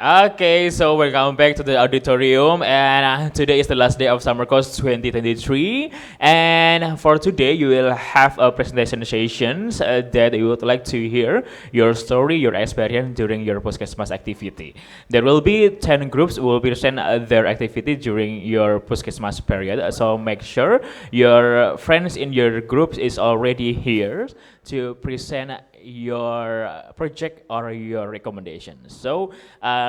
Okay, so welcome back to the auditorium, and today is the last day of summer course 2023. And for today, you will have a presentation sessions that you would like to hear your story, your experience during your Puskesmas activity. There will be 10 groups who will present their activity during your Puskesmas period. So make sure your friends in your groups is already here to present your project or your recommendations. So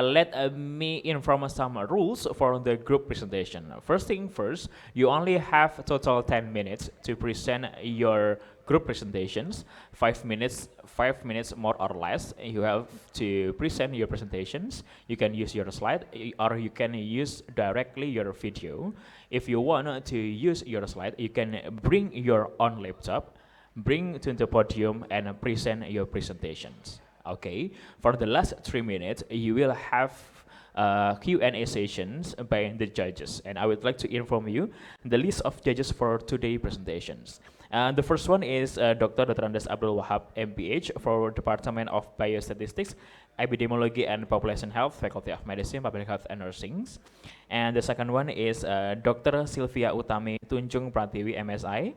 let me inform some rules for the group presentation. First thing first, you only have total 10 minutes to present your group presentations. 5 minutes more or less. You have to present your presentations. You can use your slide or you can use directly your video. If you want to use your slide, you can bring your own laptop, bring to the podium and present your presentations. Okay, for the last 3 minutes, you will have Q&A sessions by the judges, and I would like to inform you the list of judges for today's presentations. The first one is Dr. Andes Abdul Wahab, MPH, for Department of Biostatistics, Epidemiology and Population Health, Faculty of Medicine, Public Health and Nursing. And the second one is Dr. Sylvia Utami Tunjung Pratiwi, MSI,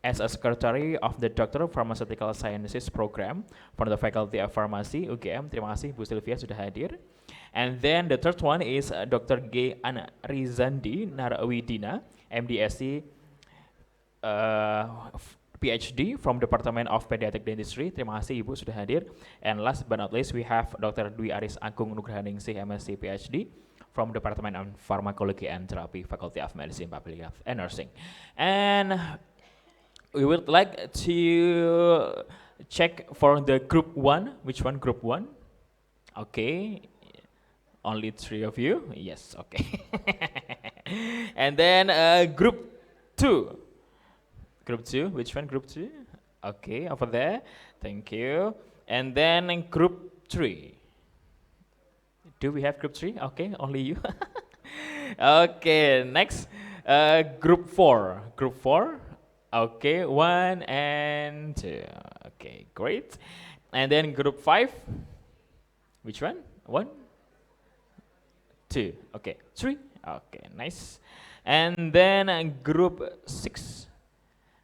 as a Secretary of the Doctor of Pharmaceutical Sciences Program for the Faculty of Pharmacy, UGM. Terima kasih Bu Sylvia sudah hadir. And then the third one is Dr. G. Rizandi Narawidina, MDSc, Ph.D. from Department of Pediatric Dentistry. Terima kasih Ibu sudah hadir. And last but not least, we have Dr. Dwi Aris Agung Nugrahaningsih, MSc, Ph.D. from Department of Pharmacology and Therapy, Faculty of Medicine, Public Health and Nursing. And we would like to check for the group one. Which one? Group one? Okay. Only 3 of you? Yes, okay. And then group two. Group two, which one? Group two? Okay, over there. Thank you. And then group three. Do we have group three? Okay, only you. Okay, next. Group four. Group four. Okay, 1 and 2. Okay, great. And then group 5. Which one? 1, 2. Okay, 3. Okay, nice. And then group 6.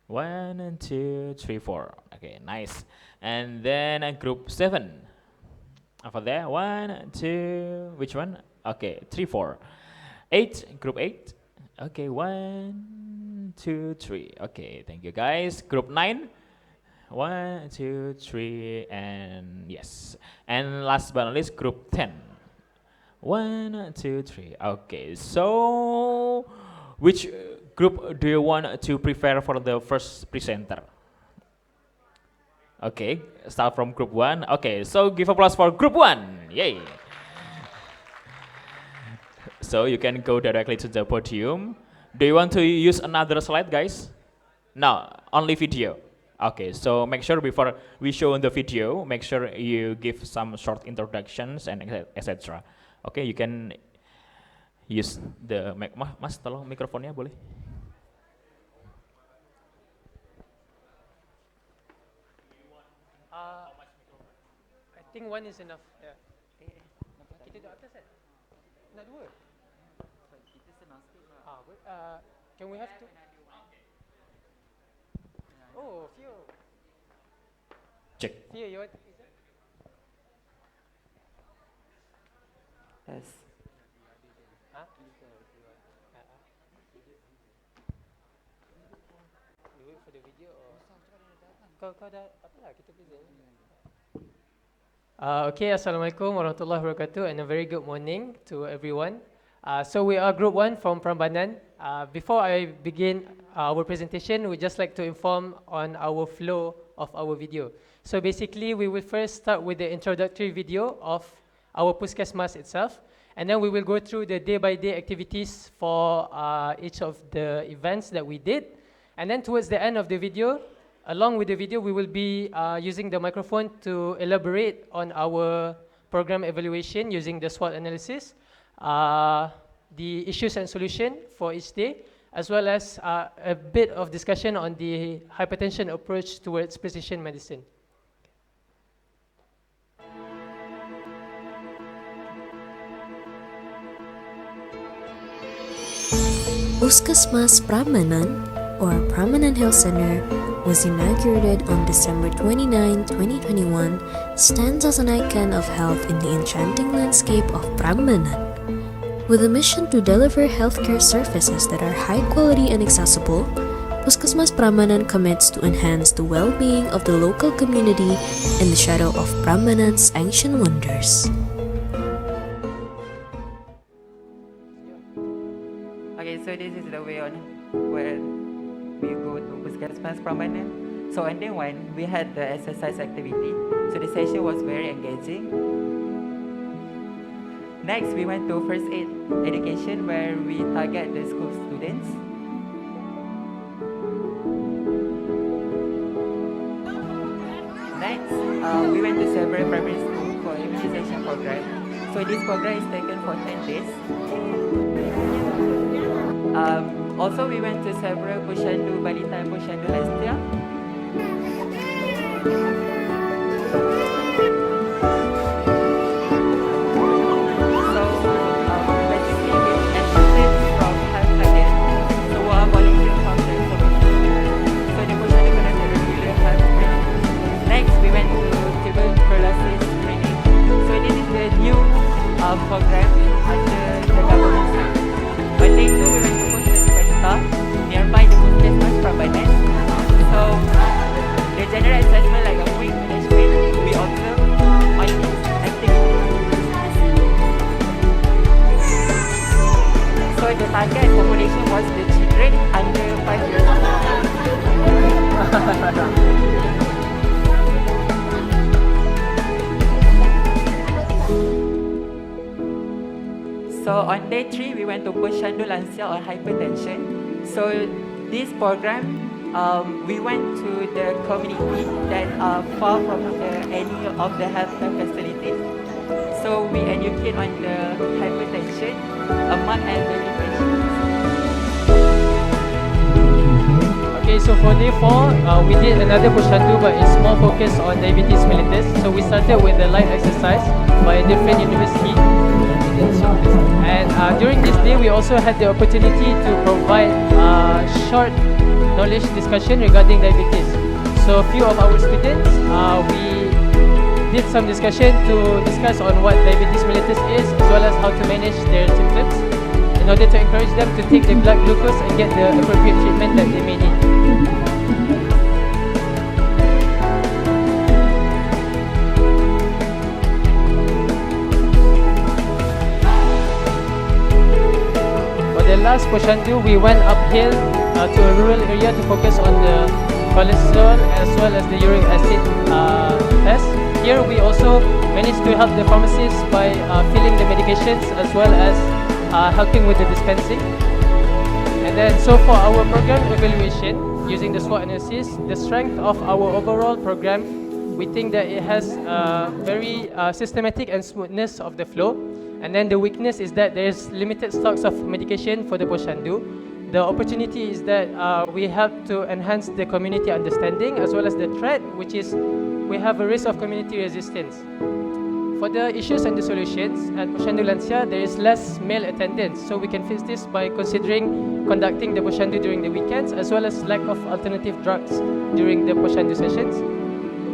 1 and 2, 3, 4. Okay, nice. And then group 7. Over there, 1, 2. Which one? Okay, 3, 4. 8. Group 8. Okay, 1, 2, 3. Okay, thank you guys. Group 9. 1, 2, 3, and yes. And last but not least, group 10. 1, 2, 3. Okay, so which group do you want to prepare for the first presenter? Okay, start from group 1. Okay, so give applause for group 1. Yay. So you can go directly to the podium. Do you want to use another slide, guys? No, only video. Okay, so make sure before we show the video, make sure you give some short introductions and etc. Okay, you can use the mic. Mas, tolong mikrofonnya boleh? I think 1 is enough. Yeah. Kita duduk atas kan? Nak 2? Can we have 2? Oh, few. Check. Few, you want? Yes. Huh? Do it for the video or? Kau dah apa lah kita present. Okay, Assalamualaikum warahmatullahi wabarakatuh and a very good morning to everyone. So we are group 1 from Prambanan. Before I begin our presentation, we just like to inform on our flow of our video. So basically, we will first start with the introductory video of our Puskesmas itself, and then we will go through the day-by-day activities for each of the events that we did. And then towards the end of the video, along with the video, we will be using the microphone to elaborate on our program evaluation using the SWOT analysis, the issues and solution for each day, as well as a bit of discussion on the hypertension approach towards precision medicine. Puskesmas Prambanan, or Prambanan Health Center, was inaugurated on December 29, 2021, stands as an icon of health in the enchanting landscape of Prambanan. With a mission to deliver healthcare services that are high quality and accessible, Puskesmas Prambanan commits to enhance the well-being of the local community in the shadow of Prambanan's ancient wonders. Okay, so this is the way on where we go to Puskesmas Prambanan. So on day one, we had the exercise activity. So the session was very engaging. Next, we went to first aid education where we target the school students. Next, we went to several primary schools for immunization program. So this program is taken for 10 days. Also, we went to several Posyandu Balita and Posyandu Lansia. So, basically, we assistants from health target. So, we are volunteer from the community. So, the Posyandu connected regular health training. Next, we went to tuberculosis screening. So, this is the new program under the government side. On day 2, we went to nearby the Puskesmas Prambanan. So the general assessment like a quick management we observe on this activity. So the target population was the children under 5 years old. So on day 3 we went to Posyandu Lansia or hypertension. So this program, we went to the community that are far from any of the healthcare facilities. So we educate on the hypertension among elderly patients. Okay, so for day 4, we did another Posyandu, but it's more focused on diabetes mellitus. So we started with the light exercise by a different university. And during this day, we also had the opportunity to provide short knowledge discussion regarding diabetes. So a few of our students, we did some discussion to discuss on what diabetes mellitus is, as well as how to manage their symptoms, in order to encourage them to take the blood glucose and get the appropriate treatment that they may need. The last Posyandu, we went uphill to a rural area to focus on the cholesterol as well as the uric acid test. Here we also managed to help the pharmacists by filling the medications as well as helping with the dispensing. And then so for our program evaluation, using the SWOT analysis, the strength of our overall program, we think that it has very systematic and smoothness of the flow. And then the weakness is that there is limited stocks of medication for the Posyandu. The opportunity is that we help to enhance the community understanding as well as the threat, which is we have a risk of community resistance. For the issues and the solutions, at Posyandu Lansia, there is less male attendance. So we can fix this by considering conducting the Posyandu during the weekends as well as lack of alternative drugs during the Posyandu sessions.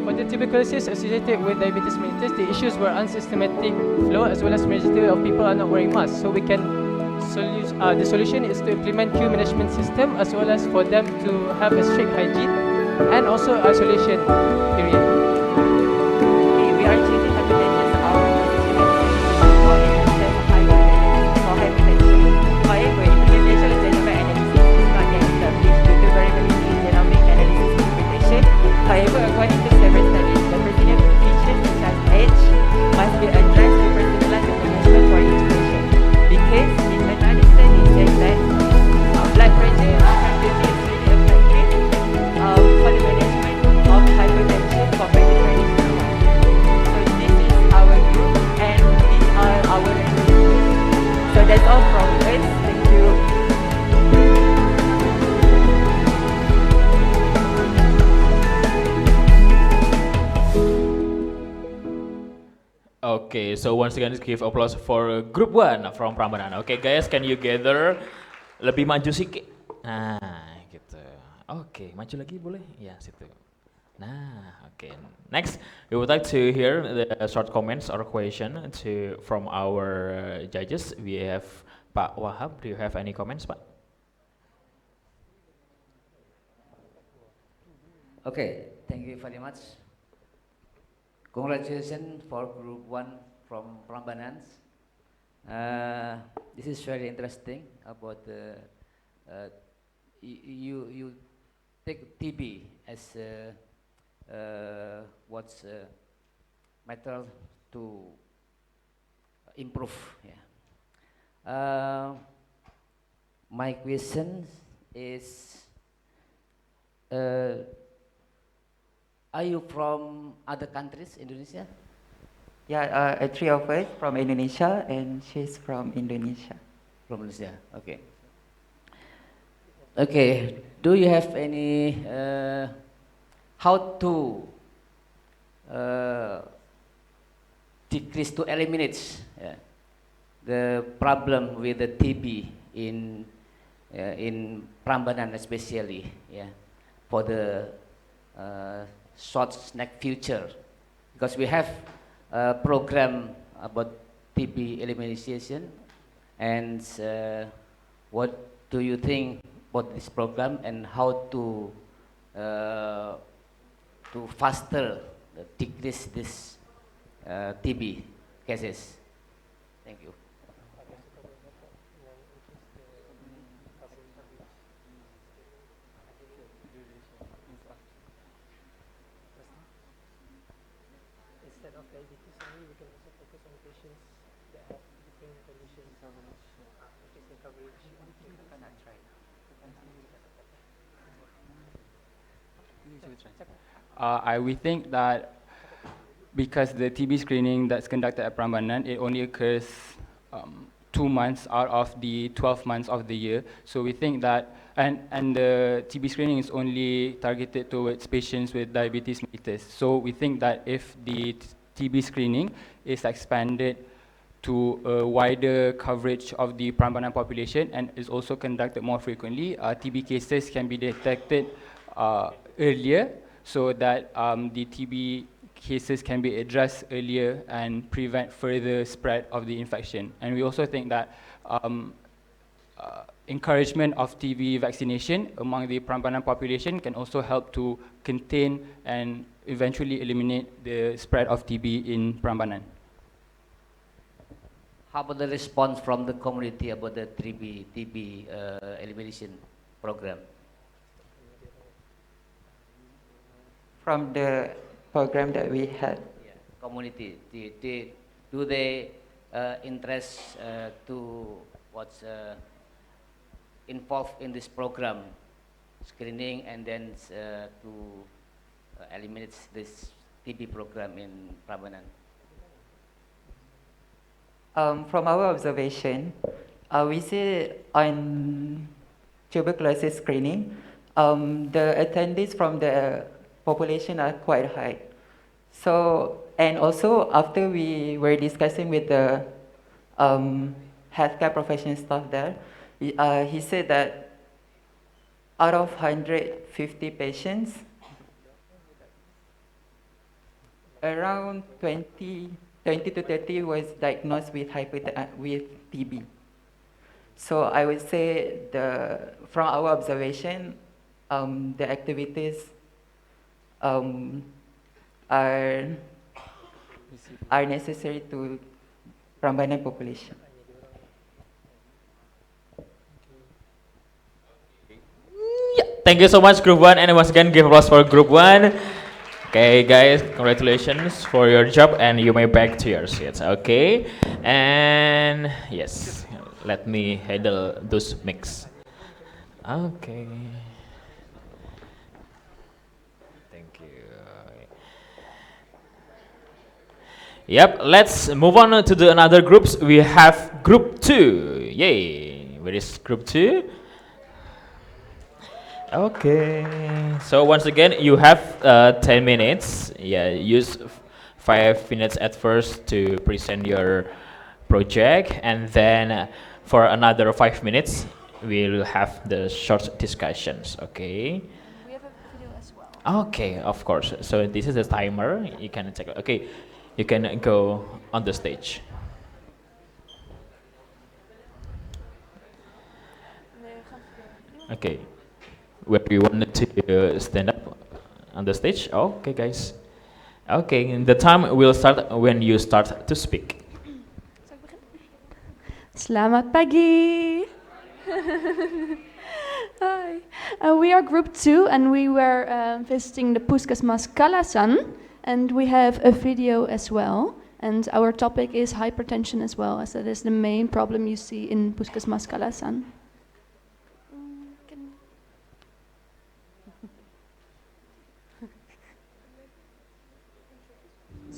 For the tuberculosis associated with diabetes mellitus, the issues were unsystematic flow as well as majority of people are not wearing masks. So we can the solution is to implement queue management system as well as for them to have a strict hygiene and also isolation period. Okay, we are choosing hypertension as our for hypertension. However, implementation of genomic analysis is not yet established due to variability in genomic analysis interpretation. However, according to several studies, the pertinent features such as age must be addressed to personalize the management for each patient. Because in another study says that blood pressure activity is really effective for the management of hypertension compared to traditional one. So this is our group and these are our recommendations. So that's all from us. Thank you. Okay, so once again, give applause for Group 1 from Prambanan. Okay, guys, can you gather Lebih maju sedikit. Nah, gitu. Oke, maju lagi boleh? Ya, situ. Nah, okay. Next, we would like to hear the short comments or question from our judges. We have Pak Wahab. Do you have any comments, Pak? Okay, thank you very much. Congratulations for Group 1 from Prambanan. This is very interesting about you take TB as what's matter to improve. Yeah. My question is, are you from other countries, Indonesia? Yeah, three of us from Indonesia, and she's from Indonesia. From Malaysia, okay. Okay, do you have any how to decrease, to eliminate the problem with the TB in Prambanan especially, for the short next future, because we have a program about TB elimination, and what do you think about this program and how to faster decrease this TB cases? Thank you. Instead of diabetes only, we can also focus on patients that have different conditions, increasing coverage. We think that because the TB screening that's conducted at Prambanan, it only occurs 2 months out of the 12 months of the year. So we think that, and the TB screening is only targeted towards patients with diabetes mellitus. So we think that if the TB screening is expanded to a wider coverage of the Prambanan population and is also conducted more frequently, TB cases can be detected earlier, so that the TB cases can be addressed earlier and prevent further spread of the infection. And we also think that encouragement of TB vaccination among the Prambanan population can also help to contain and eventually eliminate the spread of TB in Prambanan. How about the response from the community about the TB elimination program? From the program that we had. Yeah. Community, do they interest to what's involved in this program, screening, and then to eliminate this TB program in Prambanan? From our observation, we see on tuberculosis screening, the attendees from the population are quite high. So, and also after we were discussing with the healthcare professional staff there, he said that out of 150 patients, around 20 to 30 was diagnosed with TB. So I would say from our observation, the activities are necessary to Prambanan population. Thank you so much, Group 1, and once again, give applause for Group 1. Okay, guys, congratulations for your job, and you may back to your seats. Okay, and yes, let me handle those mix. Okay. Thank you. Yep, let's move on to the another groups. We have Group 2. Yay! Where is Group 2? Okay, so once again, you have 10 minutes. Yeah, use 5 minutes at first to present your project, and then for another 5 minutes, we'll have the short discussions. Okay. We have a video as well. Okay, of course. So this is the timer. You can check. Okay, you can go on the stage. Okay, where you want to stand up on the stage? Okay, guys. Okay, the time will start when you start to speak. Selamat pagi. Hi. We are group 2 and we were visiting the Puskesmas Kalasan, and we have a video as well. And our topic is hypertension as well, as that is the main problem you see in Puskesmas Kalasan.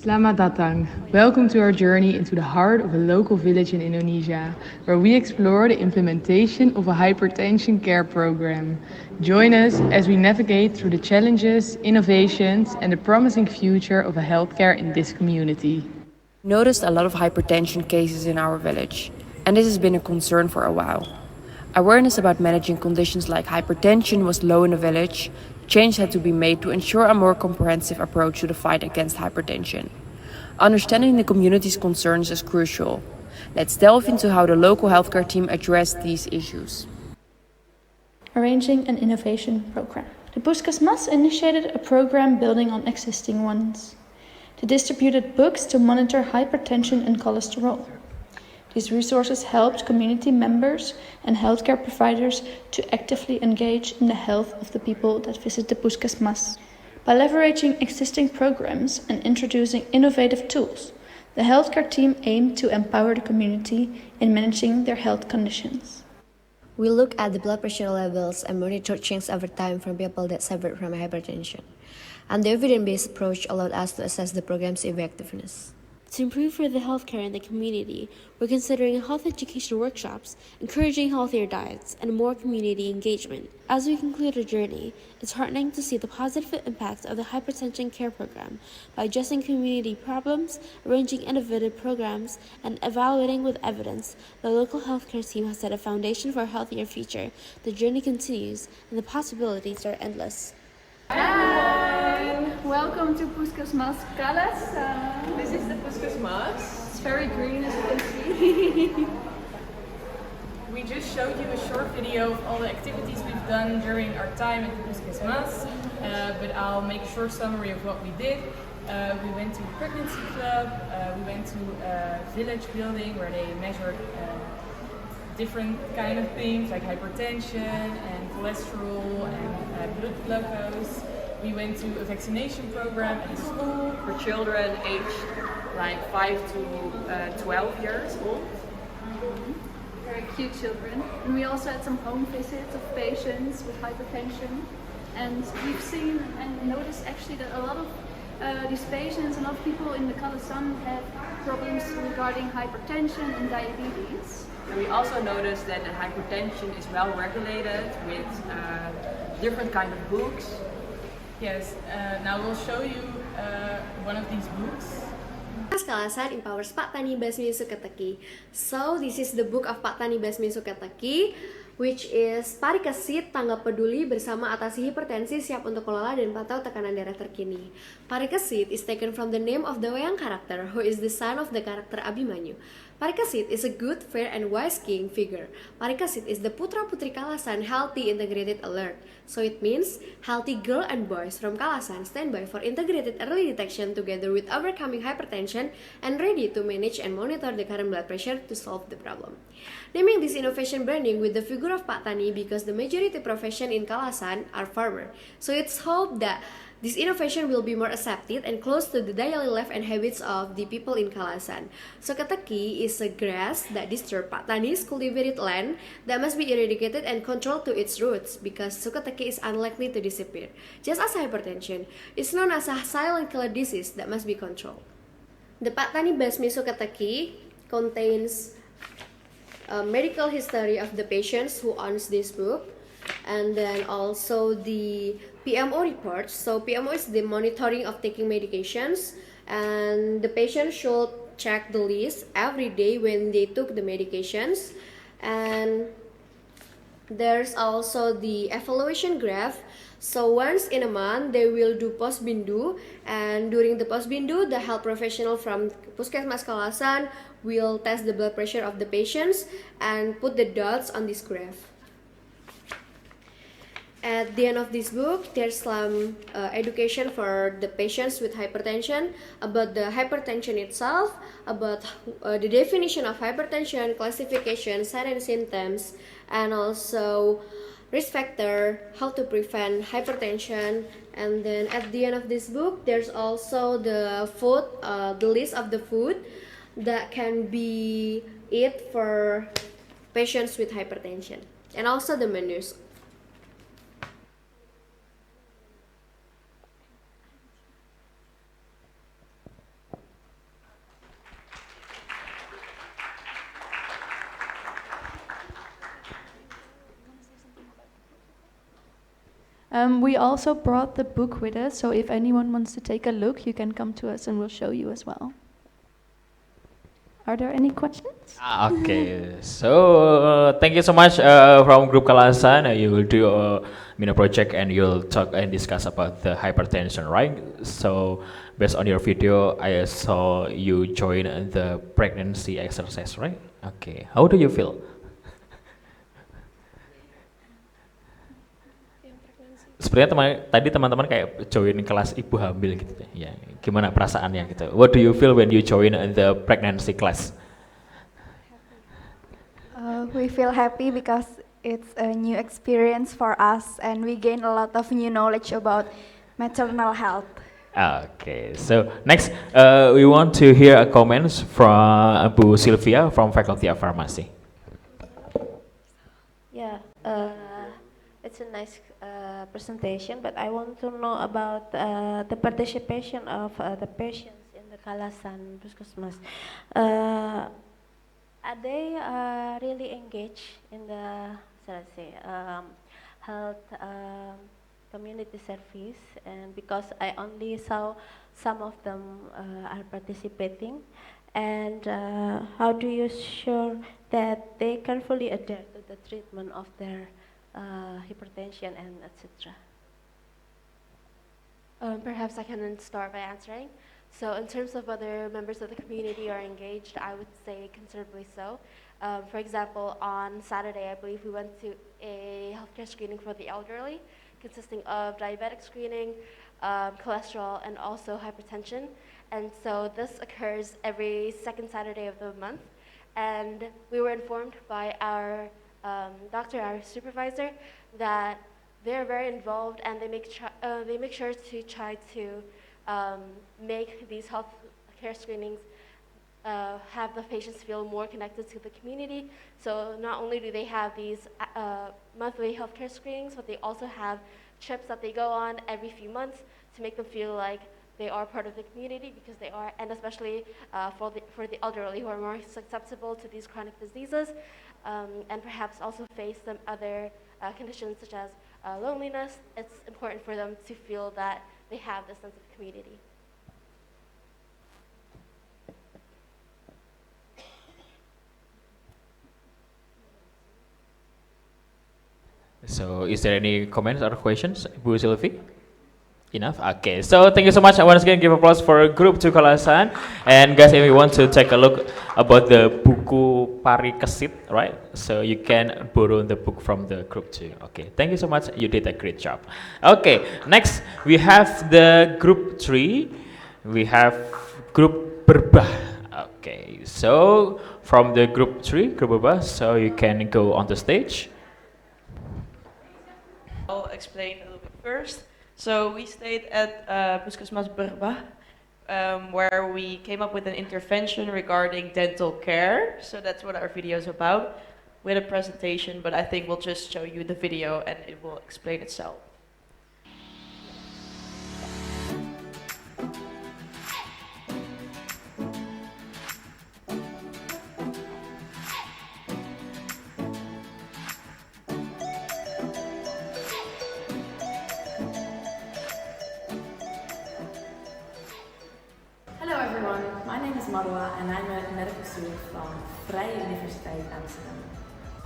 Selamat datang. Welcome to our journey into the heart of a local village in Indonesia, where we explore the implementation of a hypertension care program. Join us as we navigate through the challenges, innovations, and the promising future of a healthcare in this community. Noticed a lot of hypertension cases in our village, and this has been a concern for a while. Awareness about managing conditions like hypertension was low in the village. Change had to be made to ensure a more comprehensive approach to the fight against hypertension. Understanding the community's concerns is crucial. Let's delve into how the local healthcare team addressed these issues. Arranging an innovation program. The Puskesmas initiated a program building on existing ones. They distributed books to monitor hypertension and cholesterol. These resources helped community members and healthcare providers to actively engage in the health of the people that visit the Puskesmas. By leveraging existing programs and introducing innovative tools, the healthcare team aimed to empower the community in managing their health conditions. We look at the blood pressure levels and monitor changes over time from people that suffered from hypertension. And the evidence-based approach allowed us to assess the program's effectiveness. To improve for the healthcare in the community, we're considering health education workshops, encouraging healthier diets, and more community engagement. As we conclude our journey, it's heartening to see the positive impact of the hypertension care program by addressing community problems, arranging innovative programs, and evaluating with evidence. The local healthcare team has set a foundation for a healthier future. The journey continues, and the possibilities are endless. Hi! Welcome to Puskesmas Kalasan. This is the Puskesmas. It's very green, as you can see. We just showed you a short video of all the activities we've done during our time at the Puskesmas, but I'll make a short summary of what we did. We went to a pregnancy club, we went to a village building where they measured different kind of things like hypertension and cholesterol and blood glucose. We went to a vaccination program at a school for children aged like 5 to 12 years old. Very cute children. And we also had some home visits of patients with hypertension. And we've seen and noticed actually that a lot of these patients, a lot of people in the Kalasan have problems regarding hypertension and diabetes. And we also noticed that the hypertension is well regulated with different kind of books. Yes, now we'll show you one of these books. Kalasan empowers Pak Tani Basmi Sukateki. So this is the book of Pak Tani Basmi Sukateki, which is Parikesit Tanggap Peduli Bersama Atasi Hipertensi Siap Untuk Kelola dan Pantau Tekanan Darah Terkini. Parikesit is taken from the name of the Wayang character, who is the son of the character Abimanyu. Parikesit is a good, fair, and wise king figure. Parikesit is the Putra Putri Kalasan, healthy, integrated, alert. So it means healthy girl and boys from Kalasan stand by for integrated early detection together with overcoming hypertension and ready to manage and monitor the current blood pressure to solve the problem. Naming this innovation branding with the figure of Pak Tani because the majority profession in Kalasan are farmer. So it's hoped that this innovation will be more accepted and close to the daily life and habits of the people in Kalasan. Sukateki is a grass that disturbs Pak Tani's cultivated land that must be eradicated and controlled to its roots because Sukateki is unlikely to disappear. Just as hypertension is known as a silent killer disease that must be controlled. The Pak Tani Basmi Sukateki contains a medical history of the patients who owns this book, and then also the PMO report. So PMO is the monitoring of taking medications, and the patient should check the list every day when they took the medications. And There's also the evaluation graph. So once in a month they will do post-bindu, and during the post-bindu the health professional from Puskesmas Kalasan will test the blood pressure of the patients and put the dots on this graph. At the end of this book, there's some education for the patients with hypertension, about the hypertension itself, about the definition of hypertension, classification, signs and symptoms, and also risk factor, how to prevent hypertension. And then at the end of this book, there's also the food, the list of the food that can be eat for patients with hypertension, and also the menus. We also brought the book with us, so if anyone wants to take a look, you can come to us and we'll show you as well. Are there any questions? Okay, so thank you so much from Group Kalasan. You will do a project and you'll talk and discuss about the hypertension, right? So based on your video, I saw you join the pregnancy exercise, right? Okay, how do you feel? Sebenarnya tadi teman-teman kayak join kelas ibu hamil gitu ya. Gimana perasaannya gitu? What do you feel when you join the pregnancy class? We feel happy because it's a new experience for us and we gain a lot of new knowledge about maternal health. Okay, so next we want to hear a comments from Bu Sylvia from Faculty of Pharmacy. Yeah, it's a nice presentation, but I want to know about the participation of the patients in the Kalasan Puskesmas. Are they really engaged in the, let's say, health community service? And because I only saw some of them are participating, and how do you sure that they carefully adapt to the treatment of their hypertension and etc.? Perhaps I can start by answering. So in terms of whether members of the community are engaged, I would say considerably so. For example, on Saturday, I believe we went to a healthcare screening for the elderly, consisting of diabetic screening, cholesterol, and also hypertension. And so this occurs every second Saturday of the month. And we were informed by our doctor, our supervisor, that they're very involved and they make sure to try to make these health care screenings have the patients feel more connected to the community. So not only do they have these monthly healthcare screenings, but they also have trips that they go on every few months to make them feel like they are part of the community, because they are, and especially for the elderly who are more susceptible to these chronic diseases, and perhaps also face some other conditions such as loneliness. It's important for them to feel that they have this sense of community. So, is there any comments or questions, Bu Sylvie? Enough? Okay, so thank you so much. I once again give applause for Group 2 Kalasan. And guys, if you want to take a look about the buku Pari Kesit, right? So you can borrow the book from the Group 2. Okay, thank you so much. You did a great job. Okay, next we have the Group 3. We have Group Berbah. Okay, so from the Group 3, Group Berbah, so you can go on the stage. I'll explain a little bit first. So we stayed at Puskesmas Berbah, where we came up with an intervention regarding dental care. So that's what our video is about, with a presentation, but I think we'll just show you the video and it will explain itself. And I'm a medical student from Vrije Universiteit Amsterdam.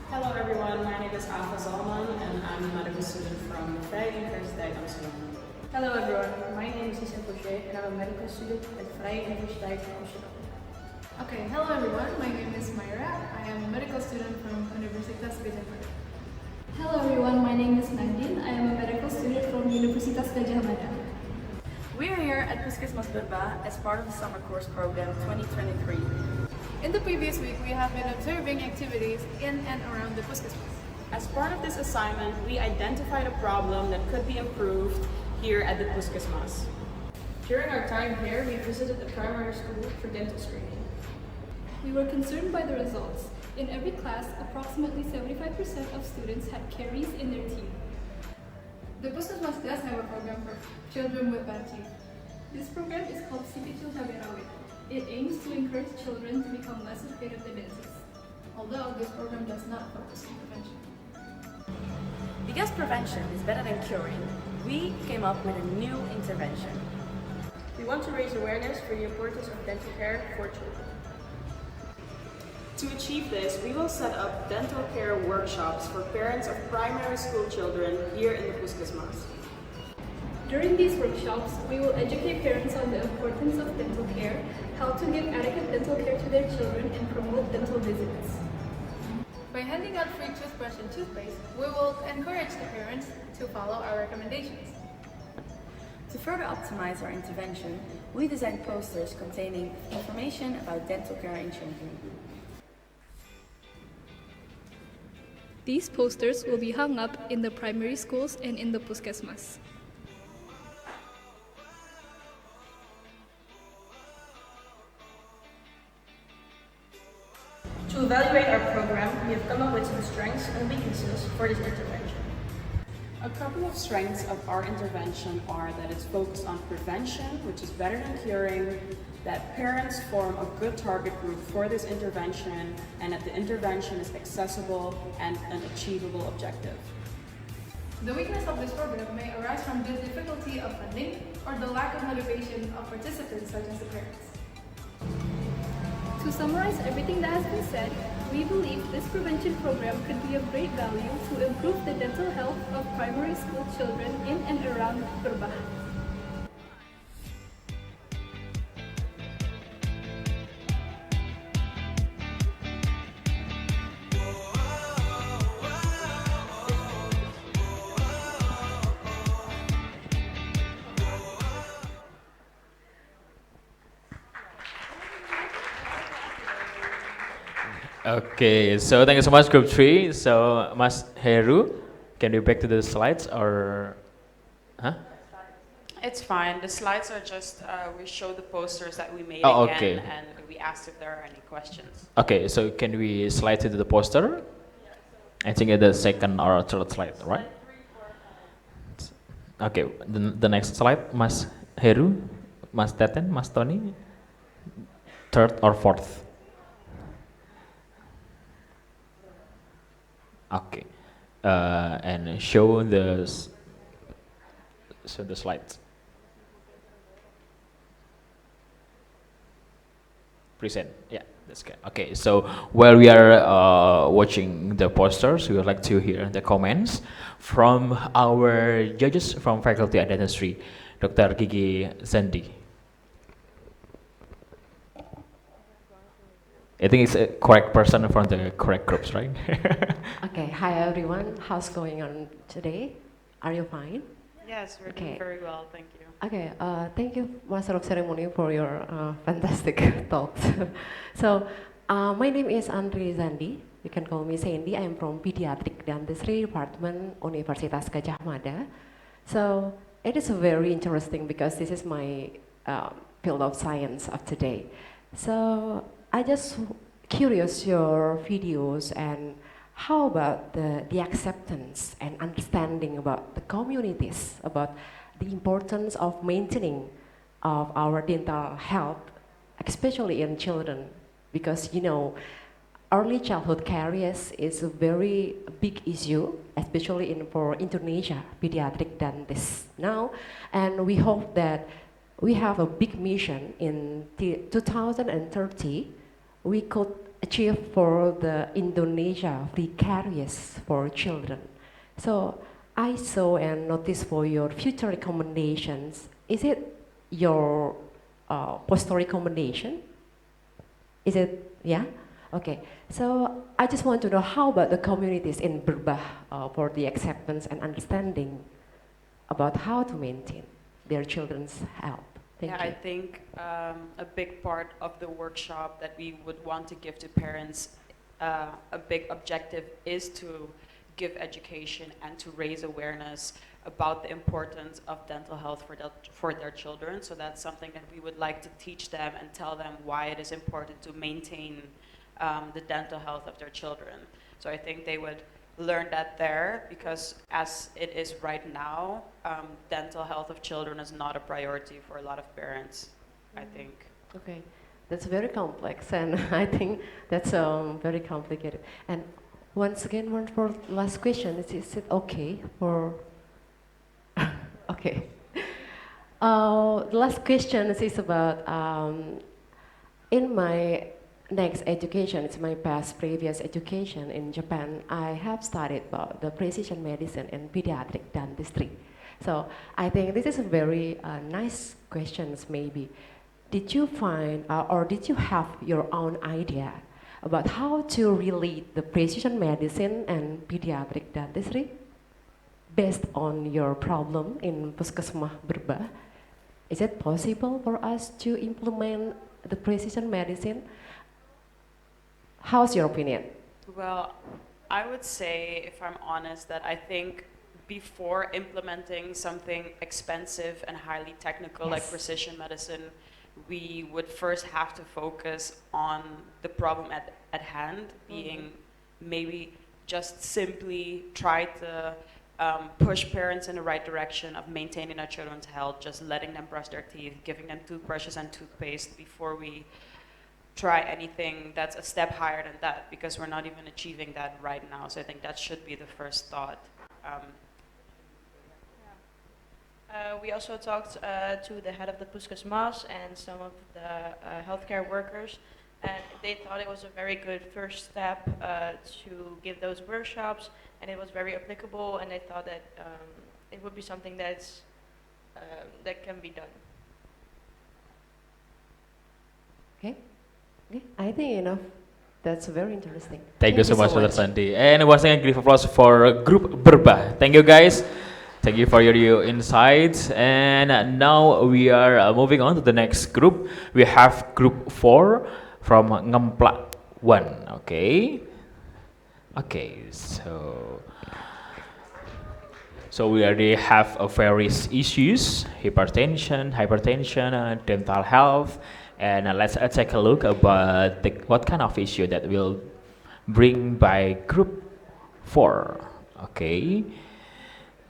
Hello everyone, my name is Salman and I'm a medical student from Vrije Universiteit Amsterdam. Hello everyone, my name is Sp.BA and I'm a medical student at Vrije Universiteit Amsterdam. Okay, hello everyone, my name is Myra. I am a medical student from Universitas Gajah Mada. Hello everyone, my name is Nadine. I am a medical student from Universitas Gajah Mada. We are here at Puskesmas Berba as part of the summer course program 2023. In the previous week, we have been observing activities in and around the Puskesmas. As part of this assignment, we identified a problem that could be improved here at the Puskesmas. During our time here, we visited the primary school for dental screening. We were concerned by the results. In every class, approximately 75% of students had caries in their teeth. The Puskesmas does have a program for children with bad teeth. This program is called Sikicil Cabai Rawit. It aims to encourage children to become less afraid of the dentist. Although this program does not focus on prevention. Because prevention is better than curing, we came up with a new intervention. We want to raise awareness for the importance of dental care for children. To achieve this, we will set up dental care workshops for parents of primary school children here in the Puskesmas. During these workshops, we will educate parents on the importance of dental care, how to give adequate dental care to their children, and promote dental visits. By handing out free toothbrush and toothpaste, we will encourage the parents to follow our recommendations. To further optimize our intervention, we designed posters containing information about dental care in children. These posters will be hung up in the primary schools and in the Puskesmas. To evaluate our program, we have come up with some strengths and weaknesses for this intervention. A couple of strengths of our intervention are that it's focused on prevention, which is better than curing, that parents form a good target group for this intervention, and that the intervention is accessible and an achievable objective. The weakness of this program may arise from the difficulty of funding or the lack of motivation of participants such as the parents. To summarize everything that has been said, we believe this prevention program could be of great value to improve the dental health of primary school children in and around Berba. Okay, so thank you so much, Group 3. So, Mas Heru, can you back to the slides or? Huh? It's fine. The slides are just, we show the posters that we made Okay. again, and we asked if there are any questions. Okay, so can we slide to the poster? I think it's the second or third slide, right? Okay, the next slide, Mas Heru, Mas Teten, Mas Tony, third or fourth? Okay, and show the slides. Present, yeah, that's good. Okay, so while we are watching the posters, we would like to hear the comments from our judges from Faculty of Dentistry, Dr. Gigi Zandi. I think it's a correct person from the correct groups, right? Okay, hi everyone. How's going on today? Are you fine? Yes, we're doing very well, thank you. Okay, thank you, Master of Ceremony, for your fantastic talks. So, my name is Audree Zandi. You can call me Sandy. I am from Pediatric Dentistry Department, Universitas Gajah Mada. So, it is very interesting because this is my field of science of today. So, I just curious your videos and how about the acceptance and understanding about the communities, about the importance of maintaining of our dental health, especially in children, because you know, early childhood caries is a very big issue, especially for Indonesia pediatric dentists now, and we hope that we have a big mission in 2030 we could achieve for the Indonesia free caries for children. So I saw and noticed for your future recommendations. Is it your poster recommendation? Is it, yeah? Okay, so I just want to know how about the communities in Berbah for the acceptance and understanding about how to maintain their children's health. Thank you. I think a big part of the workshop that we would want to give to parents, a big objective is to give education and to raise awareness about the importance of dental health for their children. So that's something that we would like to teach them and tell them why it is important to maintain the dental health of their children. So I think they would learn that there, because as it is right now, dental health of children is not a priority for a lot of parents, I think. Okay, that's very complex, and I think that's very complicated. And once again, one for last question, is it okay for, okay. The last question is about, in my next education, it's my previous education in Japan. I have studied about the precision medicine and pediatric dentistry. So I think this is a very nice questions maybe. Did you find or did you have your own idea about how to relate the precision medicine and pediatric dentistry based on your problem in Puskesmas Berbah? Is it possible for us to implement the precision medicine? How's your opinion? Well, I would say, if I'm honest, that I think before implementing something expensive and highly technical like precision medicine, we would first have to focus on the problem at hand, being maybe just simply try to push parents in the right direction of maintaining their children's health, just letting them brush their teeth, giving them toothbrushes and toothpaste before we try anything that's a step higher than that, because we're not even achieving that right now. So I think that should be the first thought. We also talked to the head of the Puskesmas and some of the healthcare workers, and they thought it was a very good first step to give those workshops, and it was very applicable, and they thought that it would be something that's that can be done. Okay. Okay, I think enough. That's very interesting. Thank you so much, Dr. Sandy. And once again, give applause for Group Berbah. Thank you, guys. Thank you for your insights. And now we are moving on to the next group. We have Group 4 from Ngemplak 1. Okay. Okay, so we already have various issues: hypertension, dental health. And let's take a look about what kind of issue that will bring by Group 4. Okay,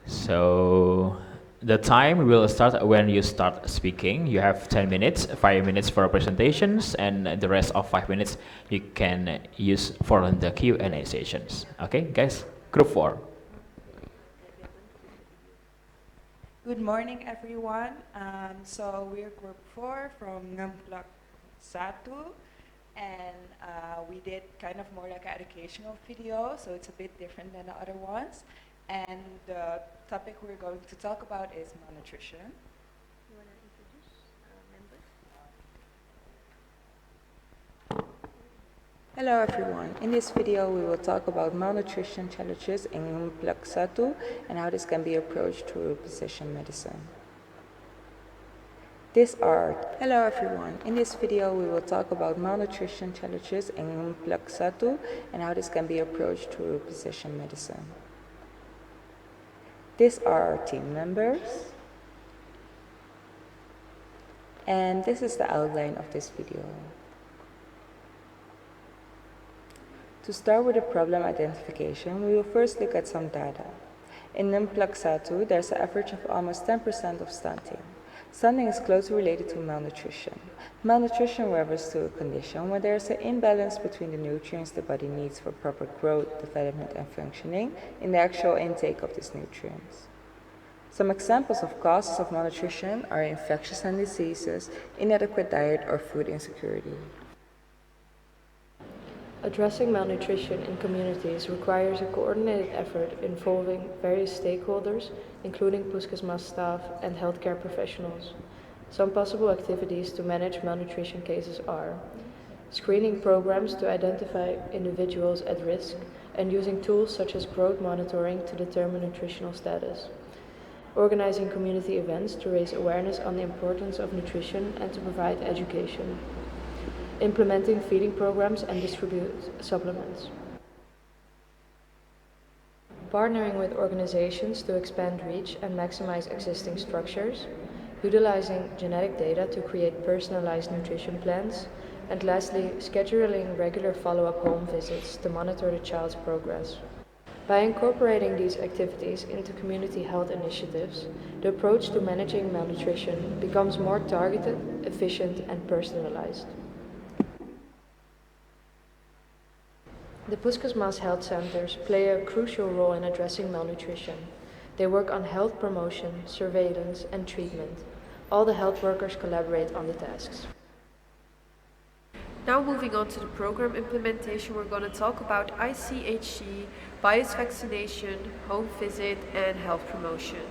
so the time will start when you start speaking. You have 10 minutes, 5 minutes for presentations, and the rest of 5 minutes you can use for the Q&A sessions. Okay, guys, Group 4. Good morning, everyone. So we're Group 4 from Ngemplak 1, and we did kind of more like an educational video, so it's a bit different than the other ones. And the topic we're going to talk about is malnutrition. You want to introduce members? Hello everyone, in this video we will talk about malnutrition challenges in Ngemplak 1 and how this can be approached through precision medicine. Hello everyone, in this video we will talk about malnutrition challenges in Ngemplak 1 and how this can be approached through precision medicine. These are our team members, and this is the outline of this video. To start with the problem identification, we will first look at some data. In Ngemplak 1, there's an average of almost 10% of stunting. Stunting is closely related to malnutrition. Malnutrition refers to a condition where there is an imbalance between the nutrients the body needs for proper growth, development, and functioning in the actual intake of these nutrients. Some examples of causes of malnutrition are infectious diseases, inadequate diet, or food insecurity. Addressing malnutrition in communities requires a coordinated effort involving various stakeholders, including Puskesmas staff and healthcare professionals. Some possible activities to manage malnutrition cases are screening programs to identify individuals at risk and using tools such as growth monitoring to determine nutritional status. Organizing community events to raise awareness on the importance of nutrition and to provide education. Implementing feeding programs and distribute supplements. Partnering with organizations to expand reach and maximize existing structures. Utilizing genetic data to create personalized nutrition plans. And lastly, scheduling regular follow-up home visits to monitor the child's progress. By incorporating these activities into community health initiatives, the approach to managing malnutrition becomes more targeted, efficient, and personalized. The Puskesmas health centers play a crucial role in addressing malnutrition. They work on health promotion, surveillance, and treatment. All the health workers collaborate on the tasks. Now moving on to the program implementation, we're going to talk about ICHC, bias vaccination, home visit, and health promotion.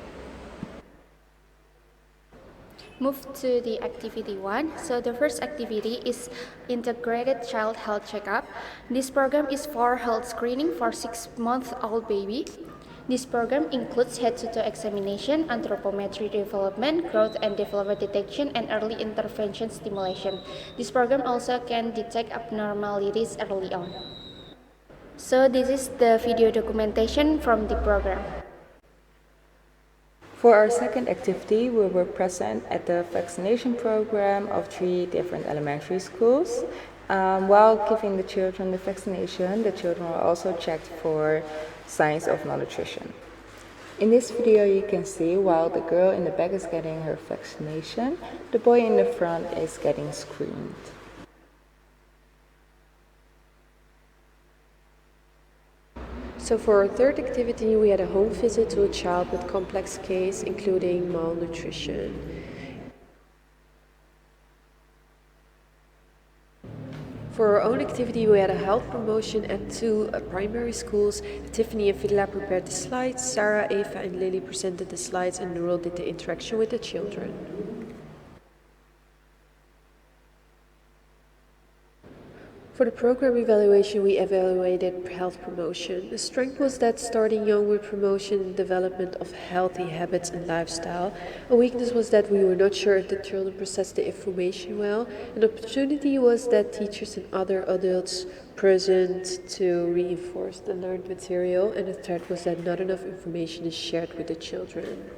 Move to the activity 1. So the first activity is integrated child health checkup. This program is for health screening for 6-month-old baby. This program includes head-to-toe examination, anthropometry development, growth and development detection, and early intervention stimulation. This program also can detect abnormalities early on. So this is the video documentation from the program. For our second activity, we were present at the vaccination program of 3 different elementary schools. While giving the children the vaccination, the children were also checked for signs of malnutrition. In this video you can see while the girl in the back is getting her vaccination, the boy in the front is getting screened. So for our third activity, we had a home visit to a child with complex case, including malnutrition. For our own activity, we had a health promotion at 2 primary schools. Tiffany and Videla prepared the slides, Sarah, Eva and Lily presented the slides, and Nurul did the interaction with the children. For the program evaluation, we evaluated health promotion. The strength was that starting young with promotion and development of healthy habits and lifestyle. A weakness was that we were not sure if the children processed the information well. An opportunity was that teachers and other adults present to reinforce the learned material. And the threat was that not enough information is shared with the children.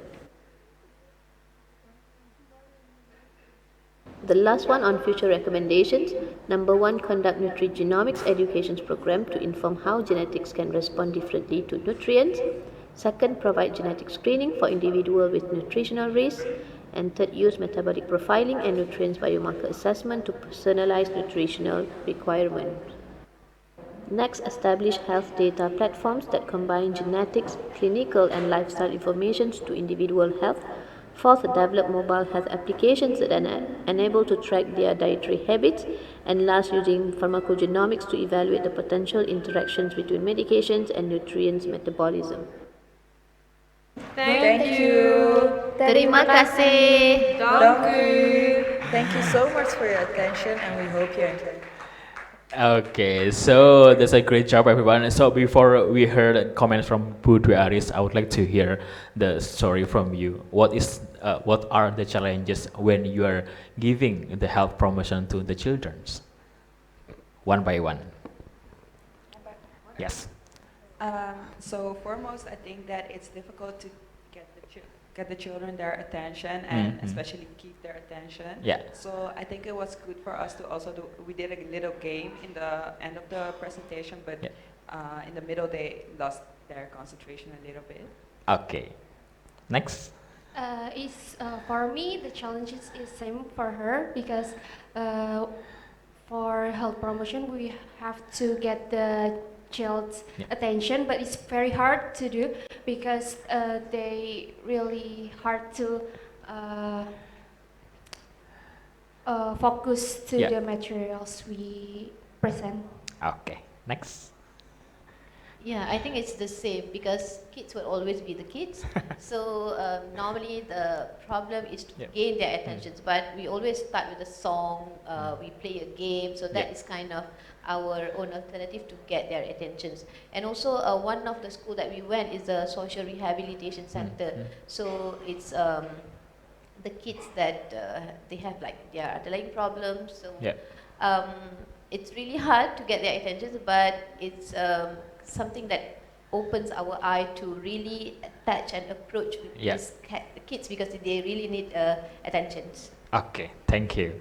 The last one on future recommendations. Number 1, conduct nutrigenomics education program to inform how genetics can respond differently to nutrients. Second, provide genetic screening for individuals with nutritional risk. And third, use metabolic profiling and nutrients biomarker assessment to personalize nutritional requirements. Next, establish health data platforms that combine genetics, clinical and lifestyle information to individual health. Fourth, develop mobile health applications that are enable to track their dietary habits. And last, using pharmacogenomics to evaluate the potential interactions between medications and nutrients metabolism. Thank you. Terima kasih. Thank you so much for your attention and we hope you enjoyed. Okay, so that's a great job, everyone. So before we heard comments from Putri Aris, I would like to hear the story from you. What are the challenges when you are giving the health promotion to the children? One by one. Yes. So foremost, I think that it's difficult to get the children their attention and especially keep their attention. Yeah. So I think it was good for us to also do, we did a little game in the end of the presentation, but in the middle they lost their concentration a little bit. Okay. Next. For me, the challenges is same for her because for health promotion we have to get the child's attention, but it's very hard to do because they really hard to focus to the materials we present. Okay, Next. Yeah, I think it's the same because kids will always be the kids. So normally the problem is to gain their attentions, but we always start with a song, we play a game, so that is kind of our own alternative to get their attentions. And also one of the school that we went is the social rehabilitation center. So it's the kids that they have like their underlying problems. So it's really hard to get their attentions, but it's something that opens our eye to really attach and approach with these kids because they really need attentions. Okay, thank you.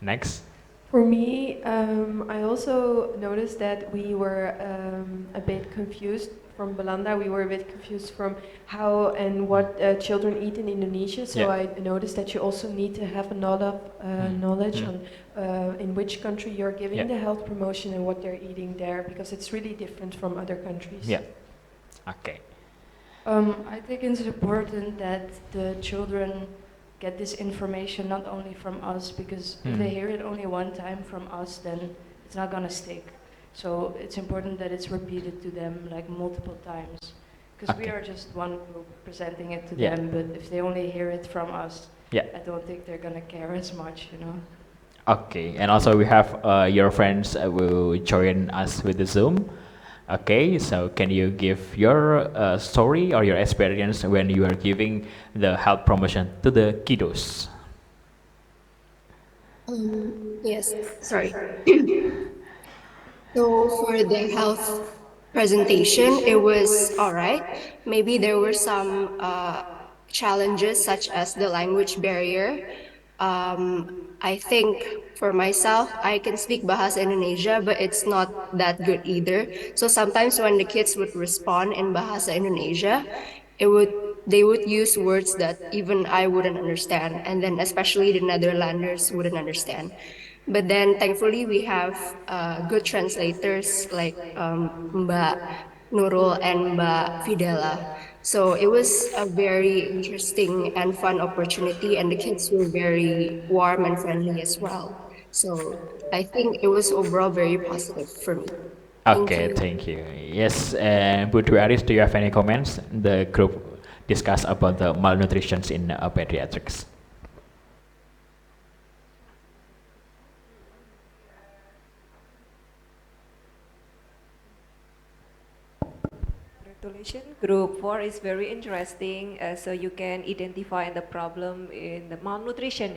Next. For me, I also noticed that we were a bit confused from Belanda. We were a bit confused from how and what children eat in Indonesia. So I noticed that you also need to have a lot of knowledge on in which country you're giving the health promotion and what they're eating there, because it's really different from other countries. Yeah. Okay. I think it's important that the children get this information not only from us, because if they hear it only one time from us, then it's not gonna stick. So it's important that it's repeated to them like multiple times, because we are just one group presenting it to them, but if they only hear it from us, I don't think they're gonna care as much, you know. Okay, and also we have your friends will join us with the Zoom. Okay, so can you give your story or your experience when you are giving the health promotion to the kiddos? Yes, sorry. So for the health presentation, it was all right. Maybe there were some challenges such as the language barrier. I think for myself, I can speak Bahasa Indonesia, but it's not that good either. So sometimes when the kids would respond in Bahasa Indonesia, they would use words that even I wouldn't understand, and then especially the Netherlanders wouldn't understand. But then thankfully we have good translators like Mbak Nurul and Mbak Fidela. So it was a very interesting and fun opportunity, and the kids were very warm and friendly as well. So I think it was overall very positive for me. Thank Okay, you. thank you. Yes, and Bu Dwi Aris, do you have any comments? The group discussed about the malnutrition in pediatrics. Congratulations, Group 4 is very interesting. So you can identify the problem in the malnutrition,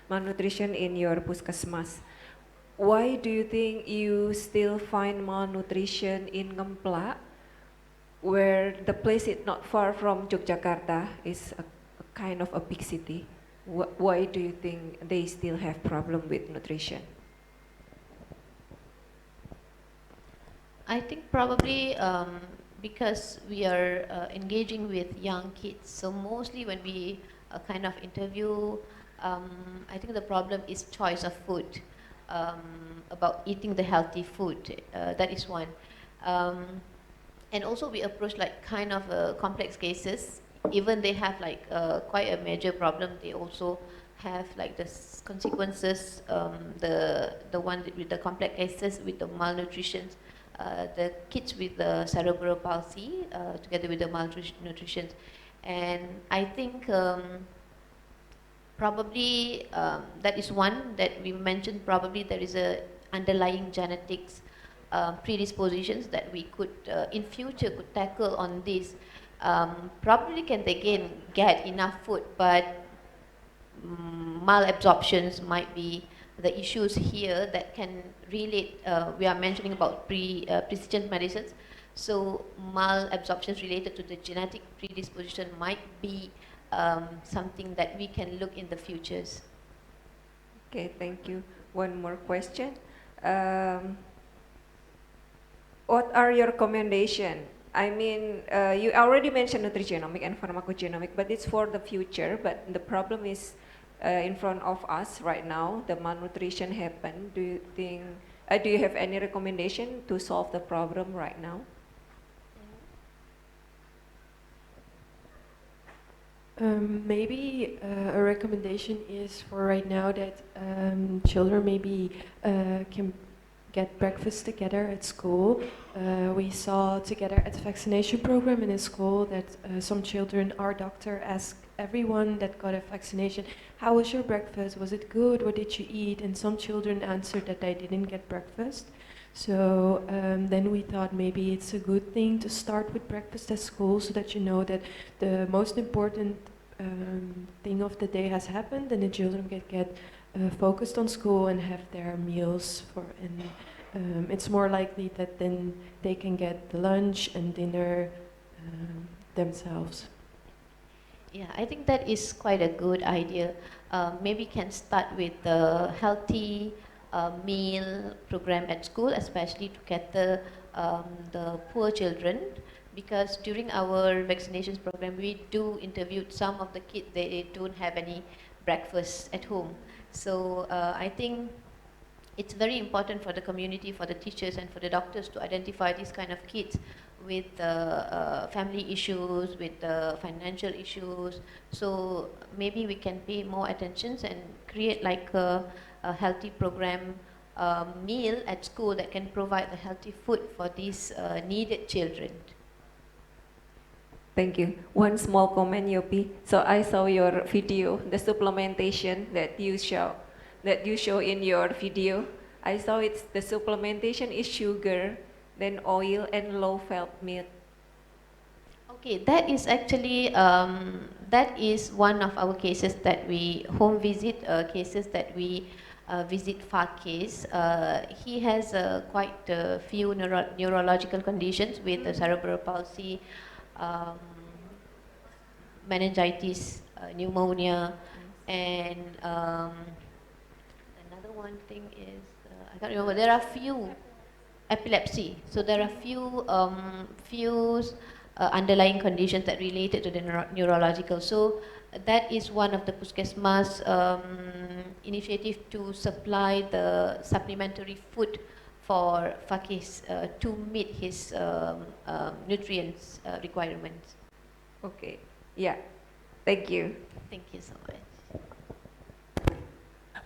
malnutrition in your puskesmas. Why do you think you still find malnutrition in Ngempla, where the place is not far from Yogyakarta, is a kind of a big city? Why do you think they still have problem with nutrition? I think probably because we are engaging with young kids, so mostly when we kind of interview, I think the problem is choice of food, about eating the healthy food, that is one. And also we approach like kind of complex cases, even they have like quite a major problem, they also have like the consequences, the one with the complex cases with the malnutrition, the kids with the cerebral palsy, together with the malnutrition. And I think probably that is one that we mentioned, probably there is a underlying genetics predispositions that we could in future could tackle on this. Probably can again get enough food, but malabsorptions might be the issues here that can relate. We are mentioning about precision medicines, so malabsorptions related to the genetic predisposition might be something that we can look in the futures. Okay, thank you. One more question. What are your recommendations? I mean, you already mentioned nutrigenomic and pharmacogenomic, but it's for the future. But the problem is in front of us right now. The malnutrition happened. Do you think? Do you have any recommendation to solve the problem right now? Maybe a recommendation is for right now that children maybe can get breakfast together at school. We saw together at the vaccination program in a school that some children, our doctor asked everyone that got a vaccination, how was your breakfast? Was it good? What did you eat? And some children answered that they didn't get breakfast. So then we thought maybe it's a good thing to start with breakfast at school so that you know that the most important thing of the day has happened and the children can get focused on school and have their meals and it's more likely that then they can get the lunch and dinner themselves. Yeah, I think that is quite a good idea. Maybe can start with the healthy meal program at school, especially to get the poor children. Because during our vaccinations program, we do interviewed some of the kids. They don't have any breakfast at home. So I think it's very important for the community, for the teachers, and for the doctors to identify these kind of kids with family issues, with financial issues. So maybe we can pay more attention and create like a healthy program meal at school that can provide the healthy food for these needed children. Thank you. One small comment, Yopi. So I saw your video, the supplementation that you show in your video. I saw it's the supplementation is sugar, then oil and low-fat milk. Okay, that is actually that is one of our cases that we home visit cases that we visit Fakis. He has quite a few neurological conditions with cerebral palsy, meningitis, pneumonia, and another one thing is I can't remember. There are few epilepsy. So there are few underlying conditions that related to the neurological. So that is one of the Puskesmas initiative to supply the supplementary food for Fakis to meet his nutrients requirements. Okay, yeah, thank you. Thank you so much.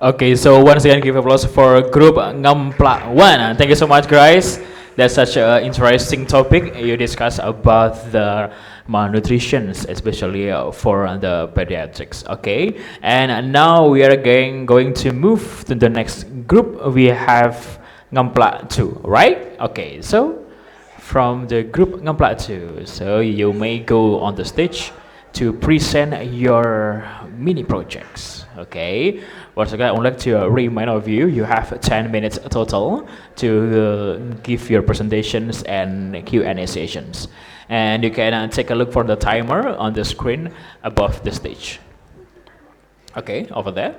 Okay, so once again, give applause for group Ngamplak 1. Thank you so much, guys. That's such an interesting topic. You discuss about the malnutrition, especially for the pediatrics. Okay, and now we are again going to move to the next group. We have Ngamplak 2, right? Okay, so from the group Ngamplak 2, so you may go on the stage to present your mini projects. Okay, once again I would like to remind of you, you have 10 minutes total to give your presentations and Q&A sessions, and you can take a look for the timer on the screen above the stage. Okay, over there.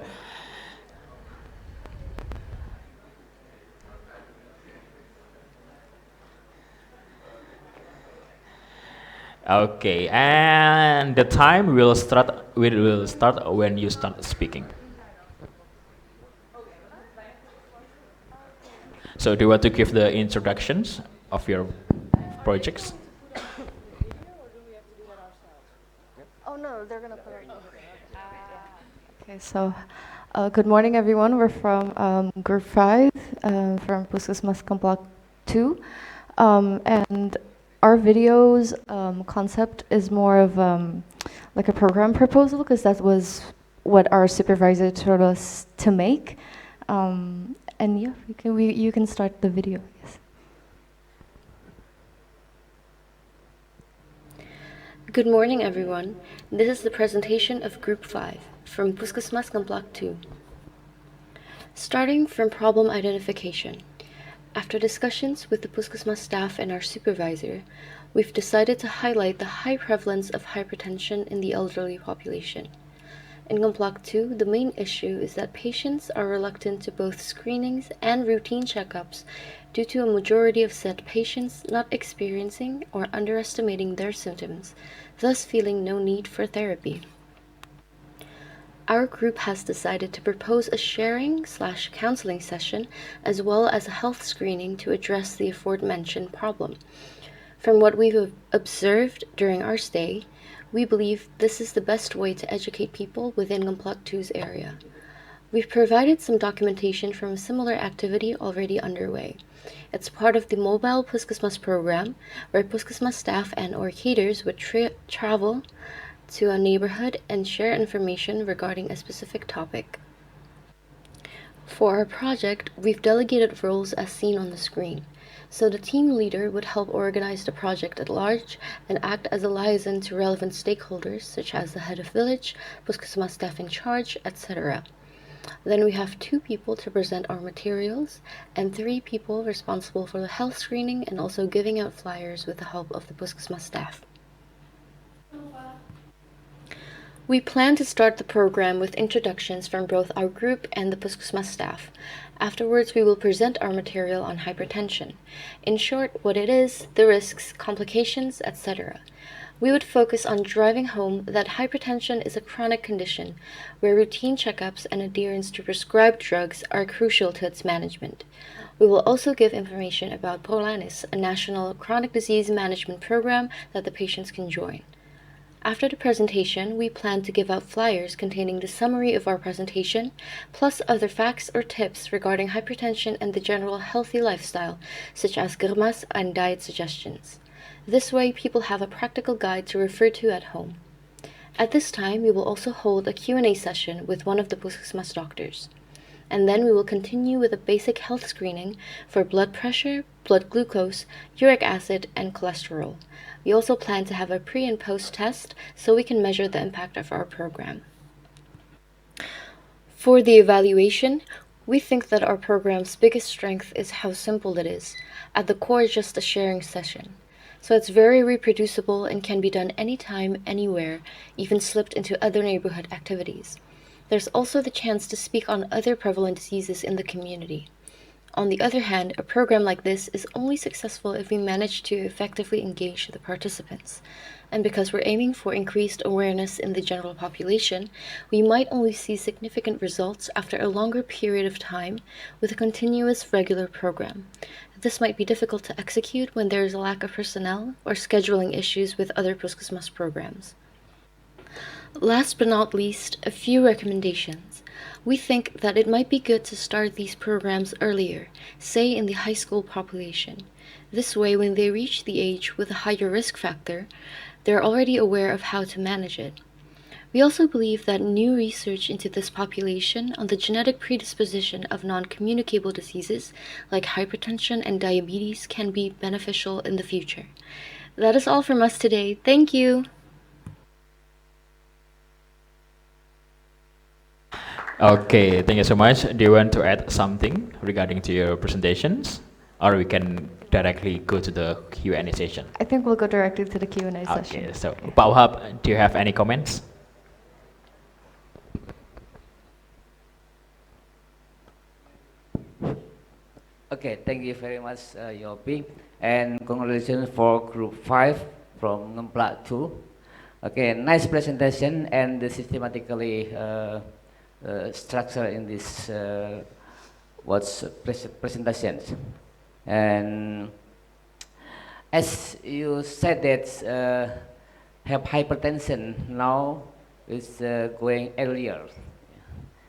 Okay, and the time will start when you start speaking. So do you want to give the introductions of your projects? Oh no, they're gonna put it in. Okay, so good morning everyone. We're from group 5 from Puskesmas Ngamplak 2, and our video's concept is more of like a program proposal, because that was what our supervisor told us to make. And yeah, you can start the video. Yes. Good morning, everyone. This is the presentation of Group 5 from Puskesmas Ngamplak 2. Starting from problem identification. After discussions with the Puskesmas staff and our supervisor, we've decided to highlight the high prevalence of hypertension in the elderly population. In Ngamplak 2, the main issue is that patients are reluctant to both screenings and routine checkups due to a majority of said patients not experiencing or underestimating their symptoms, thus feeling no need for therapy. Our group has decided to propose a sharing/counseling session as well as a health screening to address the aforementioned problem. From what we've observed during our stay, we believe this is the best way to educate people within Ngamplak 2's area. We've provided some documentation from a similar activity already underway. It's part of the mobile Puskesmas program, where Puskesmas staff and or caterers would travel to a neighborhood and share information regarding a specific topic. For our project, we've delegated roles as seen on the screen. So the team leader would help organize the project at large and act as a liaison to relevant stakeholders such as the head of village, Puskesmas staff in charge, etc. Then we have 2 people to present our materials and 3 people responsible for the health screening and also giving out flyers with the help of the Puskesmas staff. We plan to start the program with introductions from both our group and the Puskesmas staff. Afterwards, we will present our material on hypertension. In short, what it is, the risks, complications, etc. We would focus on driving home that hypertension is a chronic condition where routine checkups and adherence to prescribed drugs are crucial to its management. We will also give information about Prolanis, a national chronic disease management program that the patients can join. After the presentation, we plan to give out flyers containing the summary of our presentation, plus other facts or tips regarding hypertension and the general healthy lifestyle, such as germas and diet suggestions. This way, people have a practical guide to refer to at home. At this time, we will also hold a Q&A session with one of the Puskesmas doctors. And then we will continue with a basic health screening for blood pressure, blood glucose, uric acid, and cholesterol. We also plan to have a pre- and post-test so we can measure the impact of our program. For the evaluation, we think that our program's biggest strength is how simple it is. At the core, just a sharing session. So it's very reproducible and can be done anytime, anywhere, even slipped into other neighborhood activities. There's also the chance to speak on other prevalent diseases in the community. On the other hand, a program like this is only successful if we manage to effectively engage the participants. And because we're aiming for increased awareness in the general population, we might only see significant results after a longer period of time with a continuous regular program. This might be difficult to execute when there is a lack of personnel or scheduling issues with other Puskesmas programs. Last but not least, a few recommendations. We think that it might be good to start these programs earlier, say in the high school population. This way, when they reach the age with a higher risk factor, they're already aware of how to manage it. We also believe that new research into this population on the genetic predisposition of non-communicable diseases like hypertension and diabetes can be beneficial in the future. That is all from us today. Thank you! Okay, thank you so much. Do you want to add something regarding to your presentations? Or we can directly go to the Q&A session? I think we'll go directly to the Q&A session. Okay, so Pak Wahab, do you have any comments? Okay, thank you very much, Yopi, and congratulations for Group 5 from Ngemplat 2. Okay, nice presentation and the systematically structure in this presentations. And as you said that have hypertension now is going earlier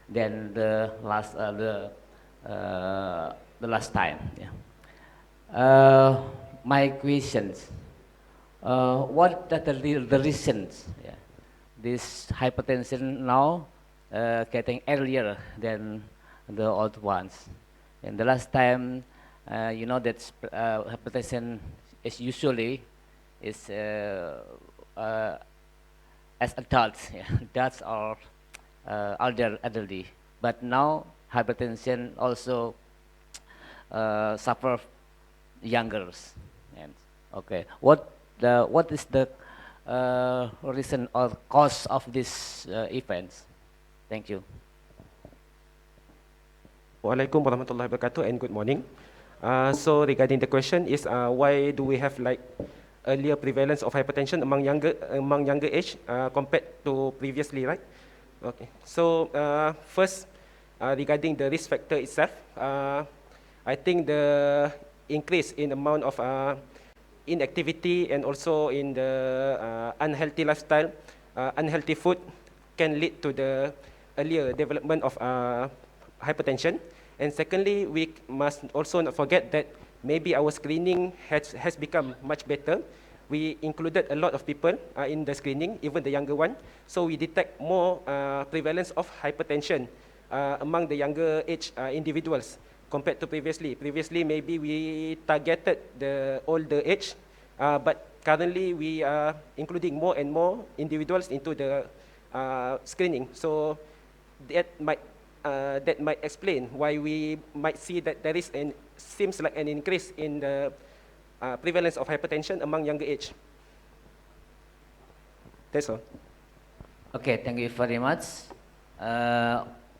than the last time. Yeah. My questions: what are the reasons? Yeah, this hypertension now getting earlier than the old ones. And the last time, you know that hypertension is usually as adults. Yeah, adults are elderly, but now hypertension also suffer youngers. And okay, what is the reason or cause of these events? Thank you. Waalaikum warahmatullahi wabarakatuh and good morning. So regarding the question is why do we have like earlier prevalence of hypertension among younger age compared to previously, right? Okay. So first regarding the risk factor itself, I think the increase in amount of inactivity and also in the unhealthy lifestyle, unhealthy food can lead to the earlier development of hypertension. And secondly, we must also not forget that maybe our screening has become much better. We included a lot of people in the screening, even the younger one. So we detect more prevalence of hypertension among the younger age individuals compared to previously. Previously, maybe we targeted the older age, but currently we are including more and more individuals into the screening. So that might explain why we might see that there is seems like an increase in the prevalence of hypertension among younger age. That's all. Okay, thank you very much.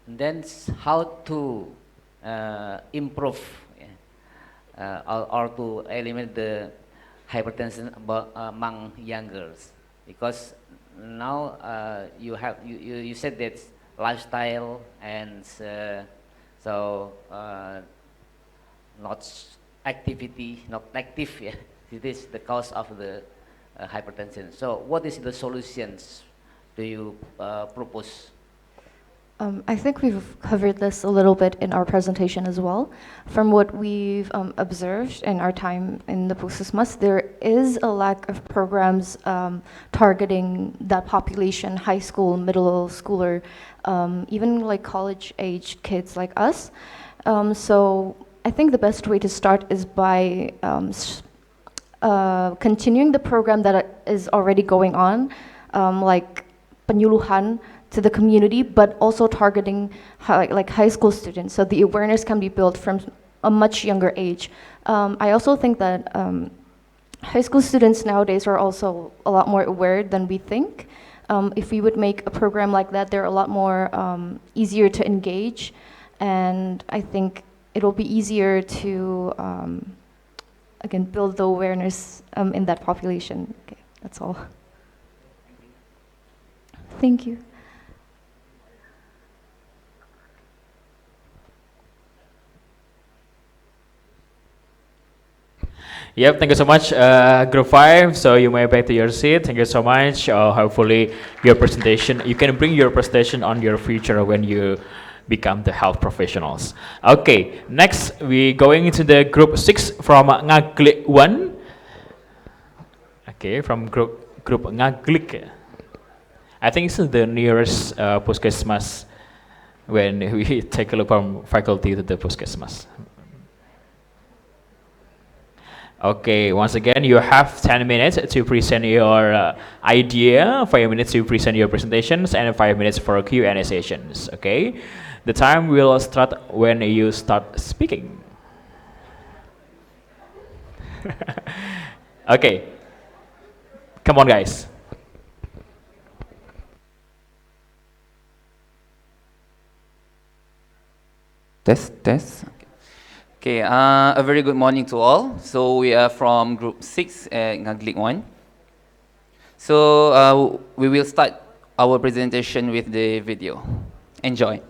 Then how to improve or to eliminate the hypertension among youngers, because now you said that lifestyle and not activity, not active, yeah, it is the cause of the hypertension. So what is the solutions do you propose? I think we've covered this a little bit in our presentation as well. From what we've observed in our time in the Puskesmas, there is a lack of programs targeting that population, high school, middle schooler, even like college-age kids like us. So I think the best way to start is by continuing the program that is already going on, like penyuluhan to the community, but also targeting like high school students, so the awareness can be built from a much younger age. I also think that high school students nowadays are also a lot more aware than we think. If we would make a program like that, they're a lot more easier to engage, and I think it'll be easier to again build the awareness in that population. Okay, that's all. Thank you. Yep, thank you so much, Group 5. So you may back to your seat. Thank you so much. Hopefully your presentation, you can bring your presentation on your future when you become the health professionals. Okay, next we going into the Group 6 from Ngaglik 1. Okay, from group Ngaglik. I think this is the nearest Puskesmas when we take a look from faculty to the Puskesmas. Okay, once again, you have 10 minutes to present your idea, 5 minutes to present your presentations, and 5 minutes for Q&A sessions, okay? The time will start when you start speaking. Okay, come on, guys. Test. Okay, a very good morning to all. So we are from Group 6 at Ngaglik 1. So we will start our presentation with the video. Enjoy.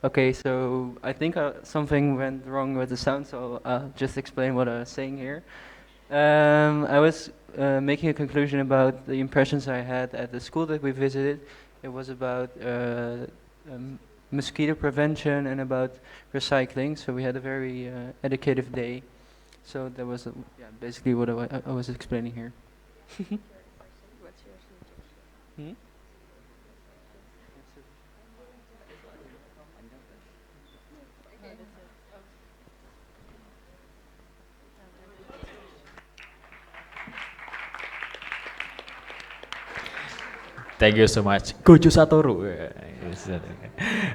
Okay, so I think something went wrong with the sound, so I'll just explain what I was saying here. I was making a conclusion about the impressions I had at the school that we visited. It was about mosquito prevention and about recycling, so we had a very educative day. So that was basically what I was explaining here. Hmm? Thank you so much. Gojo Satoru.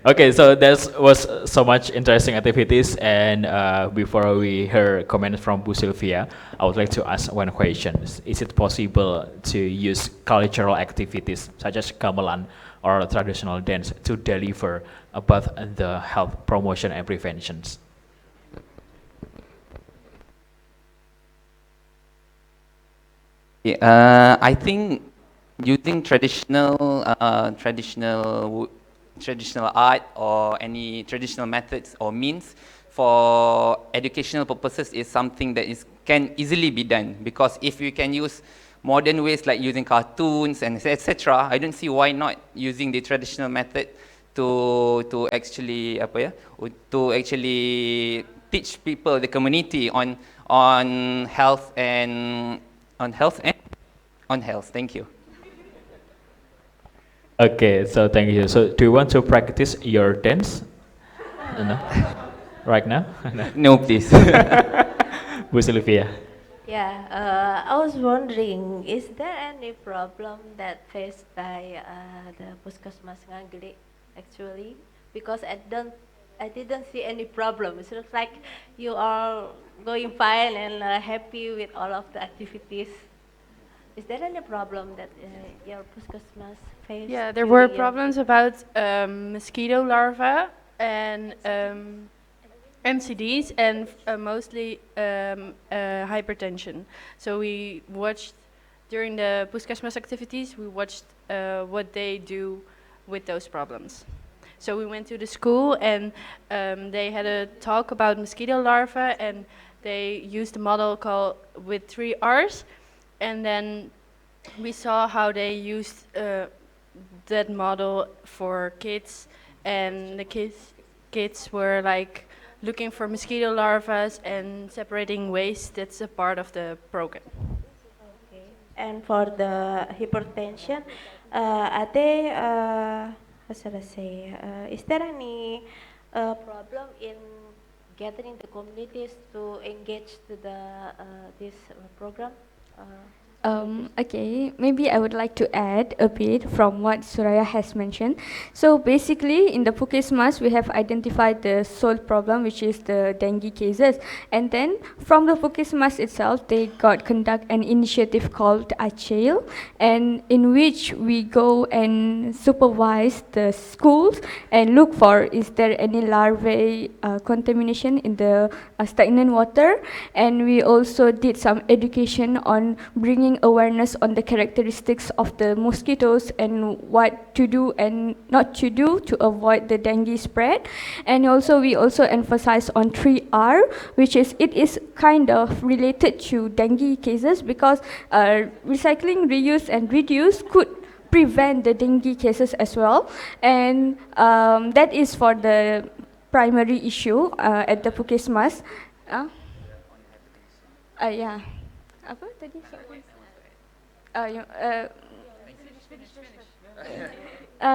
Okay, so that was so much interesting activities, and before we hear comments from Bu Sylvia, I would like to ask one question. Is it possible to use cultural activities such as gamelan or traditional dance to deliver about the health promotion and preventions? Yeah, I think using traditional art or any traditional methods or means for educational purposes is something that can easily be done, because if you can use modern ways like using cartoons and etc., I don't see why not using the traditional method to actually teach people, the community on health and on health. Thank you. Okay, so thank you. So do you want to practice your dance? No? Right now? No, please. Bu Sylvia. Yeah, I was wondering, is there any problem that faced by the Puskesmas Ngagli actually? Because I didn't see any problem. It looks like you are going fine and happy with all of the activities. Is there any problem that your Puskesmas faced? Yeah, there were problems about mosquito larvae and NCDs and mostly hypertension. So we watched, during the Puskesmas activities, we watched what they do with those problems. So we went to the school and they had a talk about mosquito larvae, and they used a model called with 3 R's. And then we saw how they used that model for kids, and the kids were like looking for mosquito larvae and separating waste. That's a part of the program. Okay. And for the hypertension, are they, how should I say, is there any problem in gathering the communities to engage to the this program? Okay, maybe I would like to add a bit from what Suraya has mentioned. So basically, in the Puskesmas, we have identified the sole problem, which is the dengue cases. And then from the Puskesmas itself, they conduct an initiative called Acil, and in which we go and supervise the schools and look for is there any larvae contamination in the stagnant water. And we also did some education on bringing awareness on the characteristics of the mosquitoes and what to do and not to do to avoid the dengue spread. And also we also emphasize on 3R, which is it is kind of related to dengue cases, because recycling, reuse and reduce could prevent the dengue cases as well. And that is for the primary issue at the Puskesmas. Yeah. Apa tadi?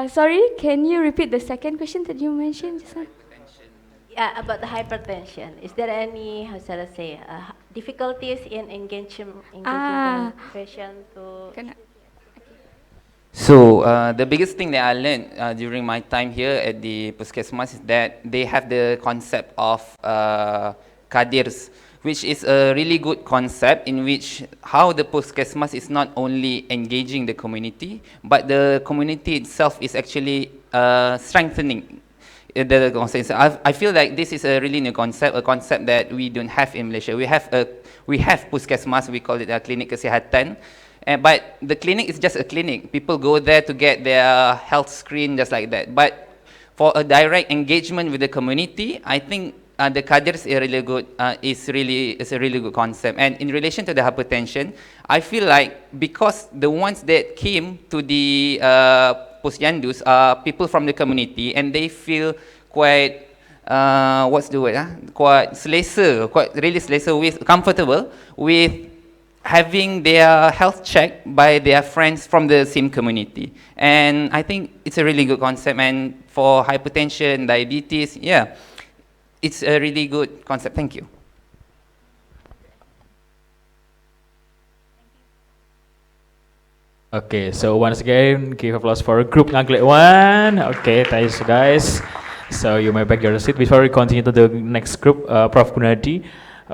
Sorry, can you repeat the second question that you mentioned just now? Yeah, about the hypertension. Is there any, how should I say, difficulties in engaging the patient to? So the biggest thing that I learned during my time here at the Puskesmas is that they have the concept of kadirs, which is a really good concept in which how the Puskesmas is not only engaging the community, but the community itself is actually strengthening the concept. I feel like this is a really new concept, a concept that we don't have in Malaysia. We have Puskesmas, we call it a Klinik Kesihatan, but the clinic is just a clinic. People go there to get their health screen just like that. But for a direct engagement with the community, I think the Kadirs is really good. Is a really good concept. And in relation to the hypertension, I feel like because the ones that came to the Posyandu are people from the community, and they feel quite what's the word? Quite really comfortable with having their health checked by their friends from the same community. And I think it's a really good concept. And for hypertension, diabetes, yeah, it's a really good concept. Thank you. Okay, so once again, give applause for group Ngaglik 1. Okay, thanks guys. So you may back your seat before we continue to the next group. Prof. Gunadi,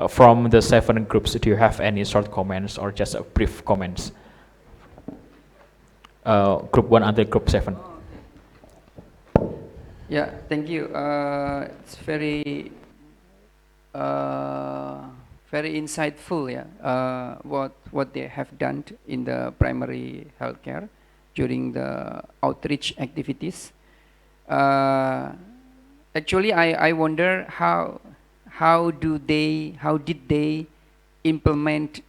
from the 7 groups, do you have any short comments or just a brief comments? Group 1 until group 7. Yeah, thank you. It's very insightful. Yeah, what they have done in the primary healthcare during the outreach activities. Actually, I wonder how did they implement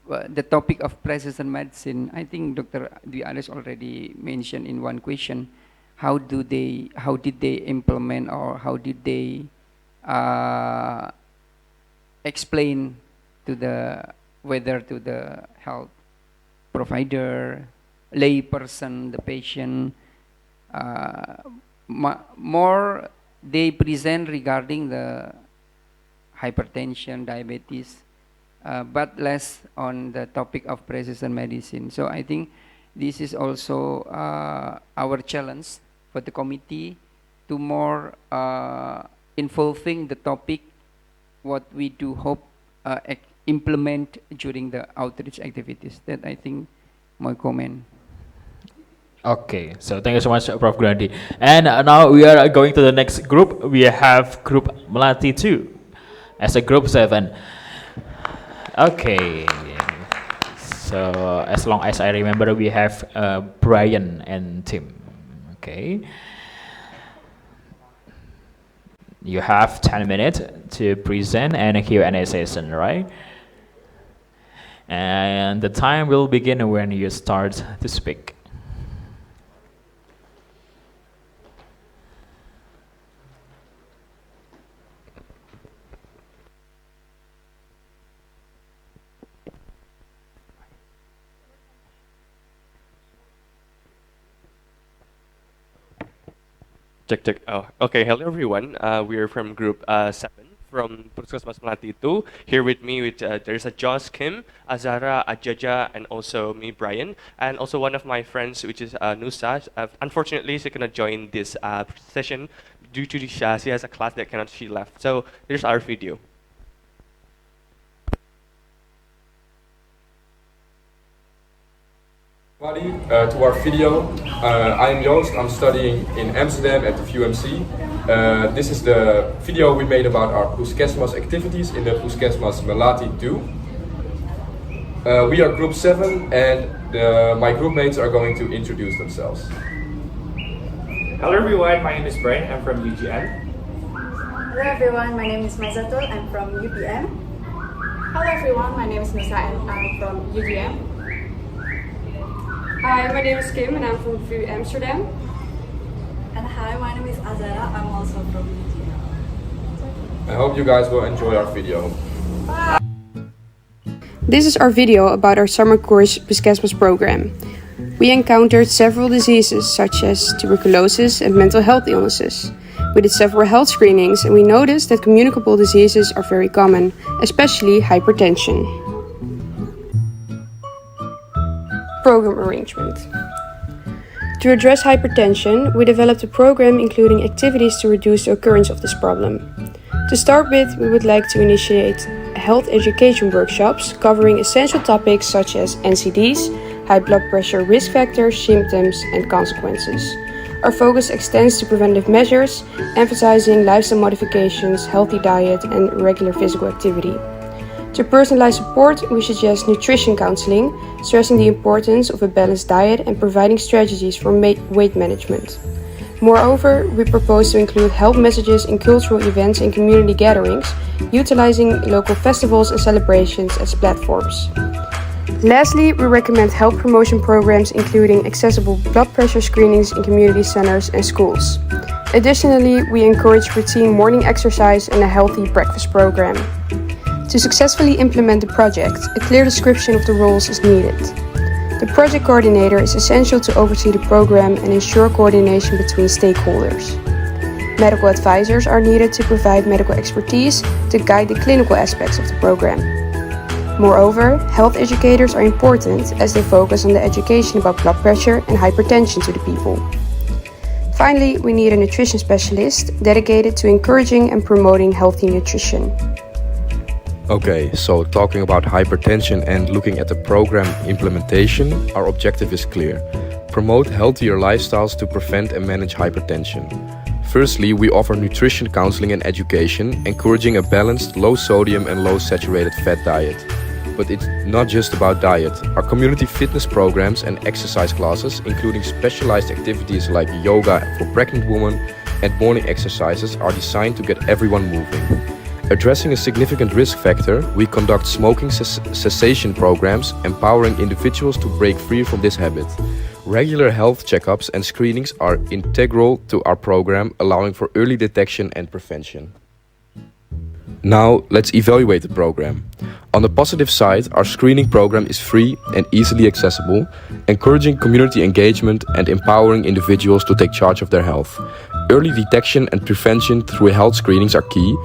the topic of precision medicine. I think Dr. Dwi Aris already mentioned in one question. How did they implement, or how did they explain to the health provider, lay person, the patient, more they present regarding the hypertension, diabetes, but less on the topic of precision medicine. So I think this is also our challenge for the committee to more involving the topic what we do hope implement during the outreach activities. That I think my comment. Okay, so thank you so much, Prof. Gunadi. And now we are going to the next group. We have group Melati 2 as a group 7. Okay, so as long as I remember, we have Brian and Tim. Okay, you have 10 minutes to present and a Q&A session, right? And the time will begin when you start to speak. Check. Oh, okay. Hello, everyone. We are from Group 7 from Puskesmas Melati 2. Here with me, there's a Josh, Kim, Azara, Ajaja, and also me, Brian, and also one of my friends, which is Nusa. Unfortunately, she cannot join this session due to she has a class that she left. So here's our video. To our video. I'm Joost, I'm studying in Amsterdam at the VUMC. This is the video we made about our Puskesmas activities in the Puskesmas Melati 2. We are group 7 and my group mates are going to introduce themselves. Hello everyone, my name is Brian, I'm from UGM. Hello everyone, my name is Mazatul, I'm from UPM. Hello everyone, my name is Nusa and I'm from UGM. Hi, my name is Kim and I'm from VU Amsterdam. And hi, my name is Azara, I'm also from UGM. I hope you guys will enjoy our video. Bye. This is our video about our summer course Puskesmas program. We encountered several diseases such as tuberculosis and mental health illnesses. We did several health screenings and we noticed that communicable diseases are very common, especially hypertension. Program arrangement. To address hypertension, we developed a program including activities to reduce the occurrence of this problem. To start with, we would like to initiate health education workshops covering essential topics such as NCDs, high blood pressure risk factors, symptoms, and consequences. Our focus extends to preventive measures, emphasizing lifestyle modifications, healthy diet, and regular physical activity. To personalize support, we suggest nutrition counseling, stressing the importance of a balanced diet and providing strategies for weight management. Moreover, we propose to include health messages in cultural events and community gatherings, utilizing local festivals and celebrations as platforms. Lastly, we recommend health promotion programs including accessible blood pressure screenings in community centers and schools. Additionally, we encourage routine morning exercise and a healthy breakfast program. To successfully implement the project, a clear description of the roles is needed. The project coordinator is essential to oversee the program and ensure coordination between stakeholders. Medical advisors are needed to provide medical expertise to guide the clinical aspects of the program. Moreover, health educators are important as they focus on the education about blood pressure and hypertension to the people. Finally, we need a nutrition specialist dedicated to encouraging and promoting healthy nutrition. Okay, so talking about hypertension and looking at the program implementation, our objective is clear. Promote healthier lifestyles to prevent and manage hypertension. Firstly, we offer nutrition counseling and education, encouraging a balanced, low sodium and low saturated fat diet. But it's not just about diet. Our community fitness programs and exercise classes, including specialized activities like yoga for pregnant women and morning exercises, are designed to get everyone moving. Addressing a significant risk factor, we conduct smoking cessation programs, empowering individuals to break free from this habit. Regular health checkups and screenings are integral to our program, allowing for early detection and prevention. Now, let's evaluate the program. On the positive side, our screening program is free and easily accessible, encouraging community engagement and empowering individuals to take charge of their health. Early detection and prevention through health screenings are key,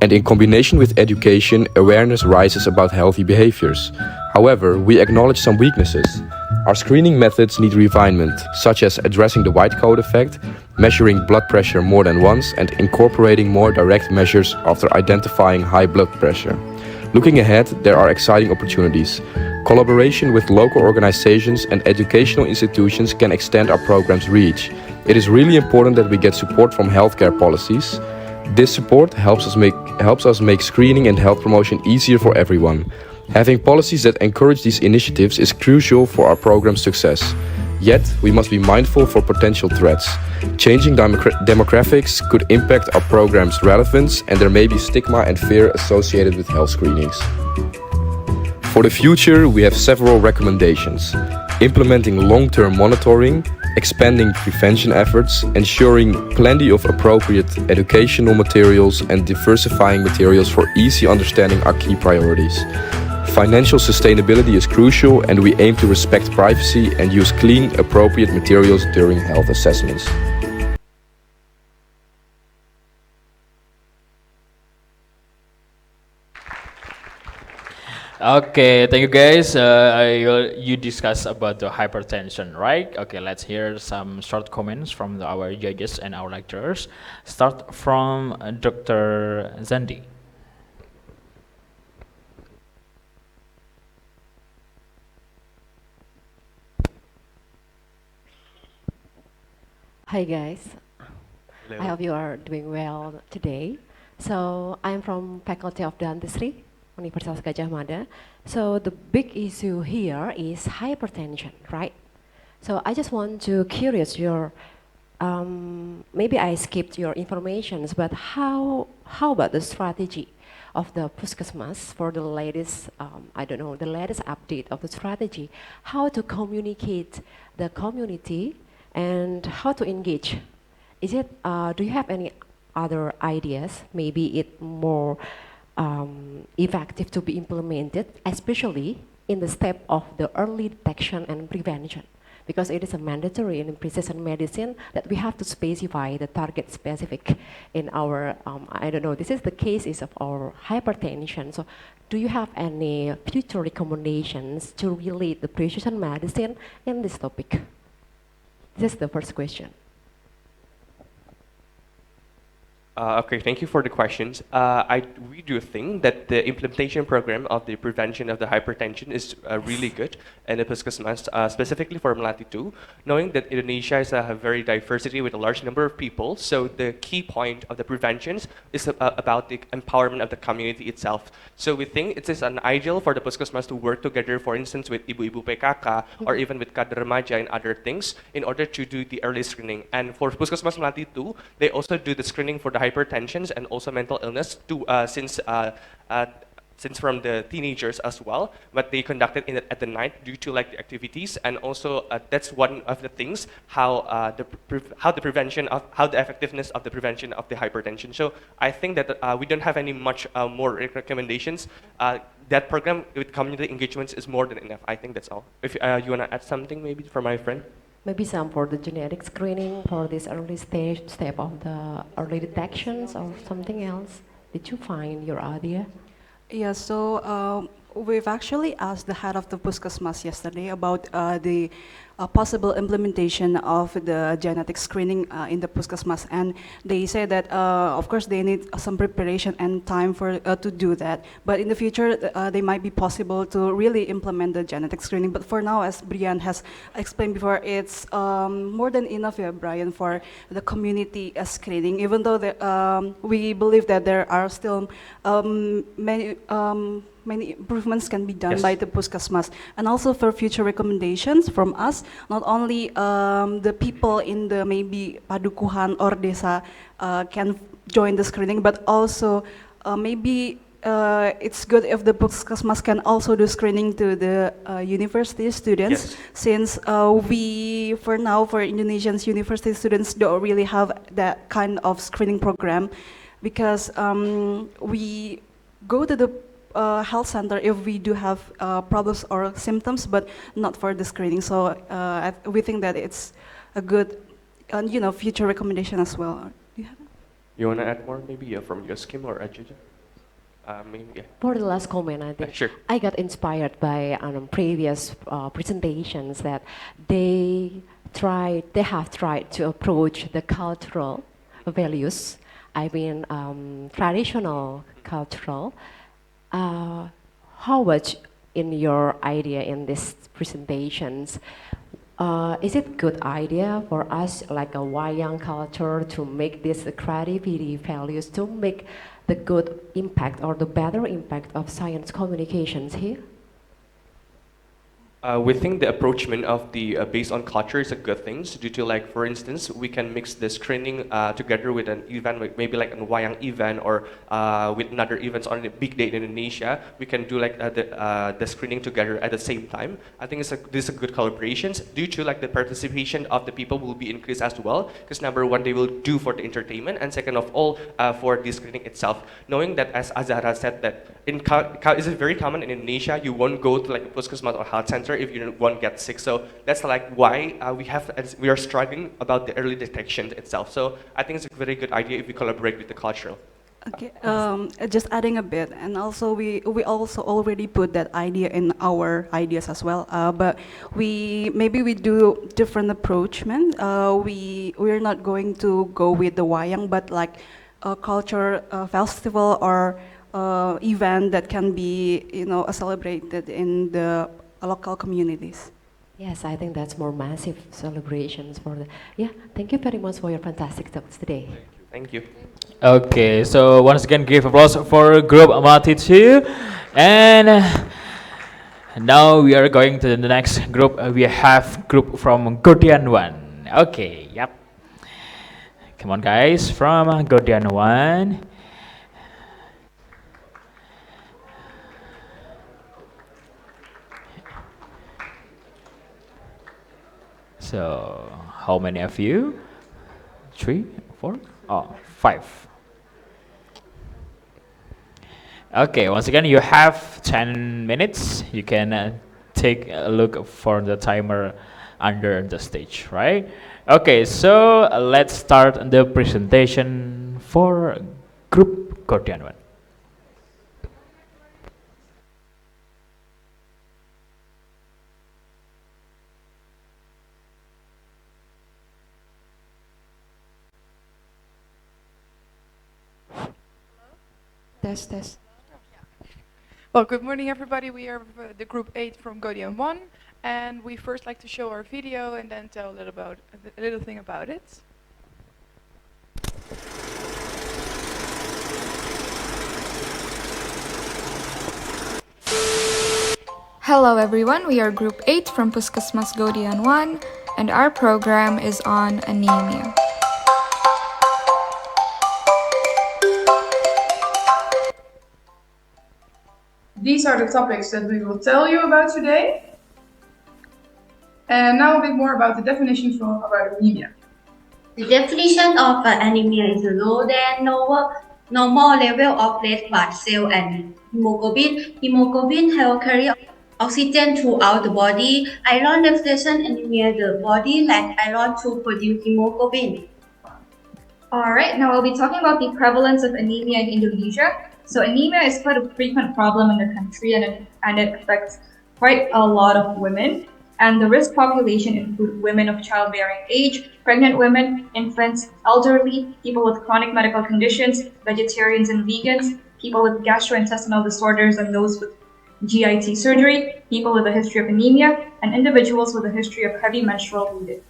and in combination with education, awareness rises about healthy behaviors. However, we acknowledge some weaknesses. Our screening methods need refinement, such as addressing the white coat effect, measuring blood pressure more than once, and incorporating more direct measures after identifying high blood pressure. Looking ahead, there are exciting opportunities. Collaboration with local organizations and educational institutions can extend our program's reach. It is really important that we get support from healthcare policies. This support helps us make screening and health promotion easier for everyone. Having policies that encourage these initiatives is crucial for our program's success. Yet, we must be mindful for potential threats. Changing demographics could impact our program's relevance, and there may be stigma and fear associated with health screenings. For the future, we have several recommendations. Implementing long-term monitoring, expanding prevention efforts, ensuring plenty of appropriate educational materials, and diversifying materials for easy understanding are key priorities. Financial sustainability is crucial, and we aim to respect privacy and use clean, appropriate materials during health assessments. Okay, thank you guys. You discussed about the hypertension, right? Okay, let's hear some short comments from our judges and our lecturers. Start from Dr. Zandi. Hi guys, Hello. I hope you are doing well today. So I'm from Faculty of Dentistry, Universitas Gadjah Mada. So the big issue here is hypertension, right? So I just want to curious your, maybe I skipped your informations, but how about the strategy of the Puskesmas for the latest, I don't know, the latest update of the strategy, how to communicate the community and how to engage? Is it, do you have any other ideas? Maybe it more effective to be implemented, especially in the step of the early detection and prevention, because it is a mandatory in precision medicine that we have to specify the target specific in our, I don't know, this is the cases of our hypertension. So do you have any future recommendations to relate the precision medicine in this topic? This is the first question. Okay, thank you for the questions. We do think that the implementation program of the prevention of the hypertension is really good in the Puskesmas, specifically for Melati 2, knowing that Indonesia is a very diversity with a large number of people. So the key point of the preventions is about the empowerment of the community itself. So we think it is an ideal for the Puskesmas to work together, for instance, with Ibu-Ibu PKK or even with Kader Remaja and other things in order to do the early screening. And for Puskesmas Melati 2, they also do the screening for the hypertension and also mental illness since from the teenagers as well, but they conducted at the night due to like the activities, and also that's one of the things how the effectiveness of the prevention of the hypertension. So I think that we don't have any much more recommendations. That program with community engagements is more than enough. I think that's all. If you wanna add something, maybe for my friend. Maybe some for the genetic screening for this early step of the early detections or something else. Did you find your idea? Yeah, so we've actually asked the head of the Puskesmas yesterday about the possible implementation of the genetic screening in the Puskesmas, and they say that of course they need some preparation and time for to do that, but in the future they might be possible to really implement the genetic screening. But for now, as Brian has explained before, it's more than enough, yeah, Brian, for the community screening, even though we believe that there are still many improvements can be done by the Puskesmas. And also for future recommendations from us, not only the people in the maybe Padukuhan or Desa can join the screening, but also maybe it's good if the Puskesmas can also do screening to the university students, since we, for now, for Indonesian university students, don't really have that kind of screening program, because we go to the health center if we do have problems or symptoms, but not for the screening. So we think that it's a good, future recommendation as well. You want to add more, maybe from your Kim or Ajuja? Maybe, yeah. For the last comment, I think Sure. I got inspired by previous presentations that they have tried to approach the cultural values. I mean, traditional cultural. How much in your idea in these presentations, is it good idea for us like a wayang culture to make this creativity values to make the good impact or the better impact of science communications here? We think the approachment of the based on culture is a good thing. So due to, like, for instance, we can mix the screening together with an event, maybe like a wayang event or with another events on a big day in Indonesia. We can do like the screening together at the same time. I think this is a good collaboration. Due to like the participation of the people will be increased as well, because number one, they will do for the entertainment, and second of all, for the screening itself. Knowing that, as Azara said, that it's very common in Indonesia, you won't go to like a Puskesmas or health center if you won't get sick. So that's like why we are struggling about the early detection itself. So I think it's a very good idea if we collaborate with the cultural. Okay, just adding a bit, and also we also already put that idea in our ideas as well. But we do different approach, man. We're not going to go with the wayang, but like a culture festival or event that can be celebrated in the local communities. Yes, I think that's more massive celebrations for the. Yeah, thank you very much for your fantastic talks today. Thank you. Okay, so once again, give applause for group Amati 2. And now we are going to the next group. We have group from Godian 1. Okay, yep. Come on, guys, from Godian 1. So, how many of you? 3, 4? Oh, 5. Okay, once again, you have 10 minutes. You can take a look for the timer under the stage, right? Okay, so let's start the presentation for group Godian 1. Test. Well, good morning, everybody. We are the group 8 from Godian 1, and we first like to show our video and then tell a little thing about it. Hello everyone, we are group 8 from Puskesmas Godian 1, and our program is on anemia. These are the topics that we will tell you about today. And now a bit more about the definition about anemia. The definition of anemia is a low than normal level of red blood cell and hemoglobin. Hemoglobin helps carry oxygen throughout the body. Iron deficiency anemia, the body lacks iron to produce hemoglobin. Alright, now I'll be talking about the prevalence of anemia in Indonesia. So anemia is quite a frequent problem in the country and it affects quite a lot of women. And the risk population include women of childbearing age, pregnant women, infants, elderly, people with chronic medical conditions, vegetarians and vegans, people with gastrointestinal disorders and those with GIT surgery, people with a history of anemia, and individuals with a history of heavy menstrual bleeding.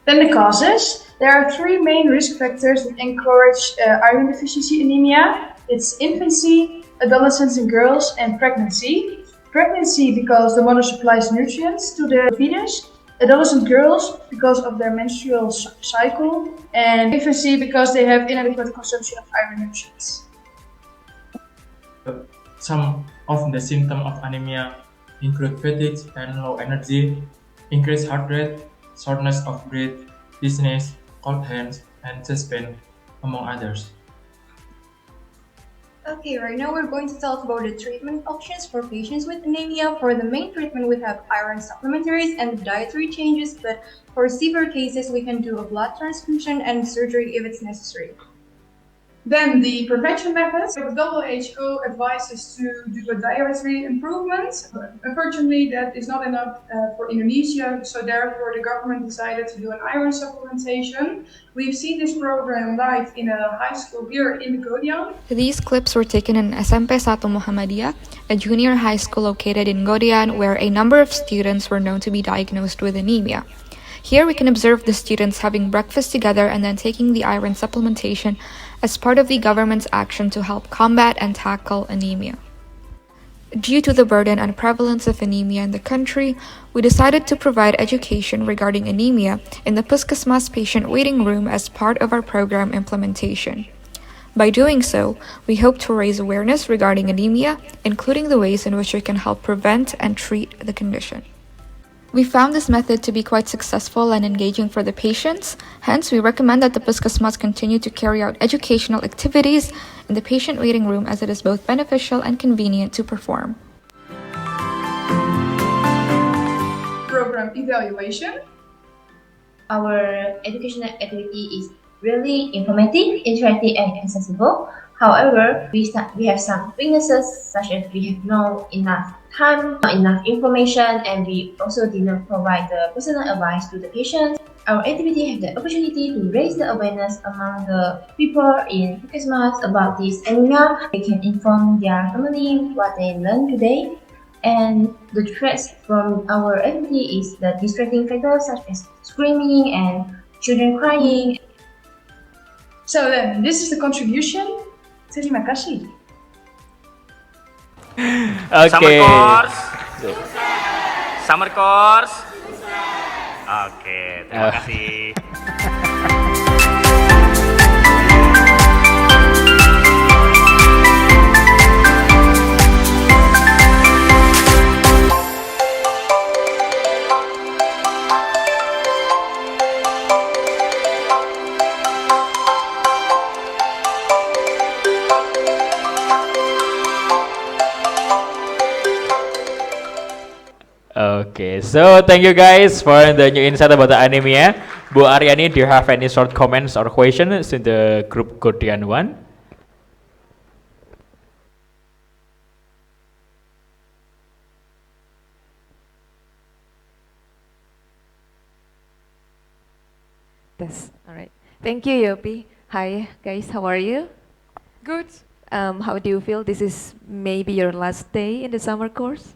Then the causes. There are 3 main risk factors that encourage iron deficiency anemia. It's infancy, adolescents and girls, and pregnancy. Pregnancy because the mother supplies nutrients to the fetus. Adolescent girls because of their menstrual cycle. And infancy because they have inadequate consumption of iron nutrients. Some of the symptoms of anemia include fatigue and low energy, increased heart rate, shortness of breath, dizziness, cold hands, and chest pain, among others. Okay, right now we're going to talk about the treatment options for patients with anemia. For the main treatment, we have iron supplementaries and dietary changes, but for severe cases, we can do a blood transfusion and surgery if it's necessary. Then the prevention methods. The WHO advises to do a dietary improvement. Unfortunately, that is not enough for Indonesia, so therefore the government decided to do an iron supplementation. We've seen this program live in a high school here in Godian. These clips were taken in SMP 1 Muhammadiyah, a junior high school located in Godian, where a number of students were known to be diagnosed with anemia. Here we can observe the students having breakfast together and then taking the iron supplementation as part of the government's action to help combat and tackle anemia. Due to the burden and prevalence of anemia in the country, we decided to provide education regarding anemia in the Puskesmas patient waiting room as part of our program implementation. By doing so, we hope to raise awareness regarding anemia, including the ways in which we can help prevent and treat the condition. We found this method to be quite successful and engaging for the patients. Hence, we recommend that the Puskesmas continue to carry out educational activities in the patient waiting room as it is both beneficial and convenient to perform. Program evaluation. Our educational activity is really informative, interactive, and accessible. However, we have some weaknesses, such as we have not enough time, not enough information, and we also did not provide the personal advice to the patients. Our activity has the opportunity to raise the awareness among the people in Puskesmas about this anemia. They can inform their family what they learned today. And the threats from our activity is the distracting factors such as screaming and children crying. So then, this is the contribution. Terima kasih. Okay. Summer course. Oke, terima kasih. Okay, so thank you guys for the new insight about the anemia. Bu Aryani, do you have any short comments or questions in the group Godian 1? All right. Thank you, Yopi. Hi, guys. How are you? Good. How do you feel? This is maybe your last day in the summer course?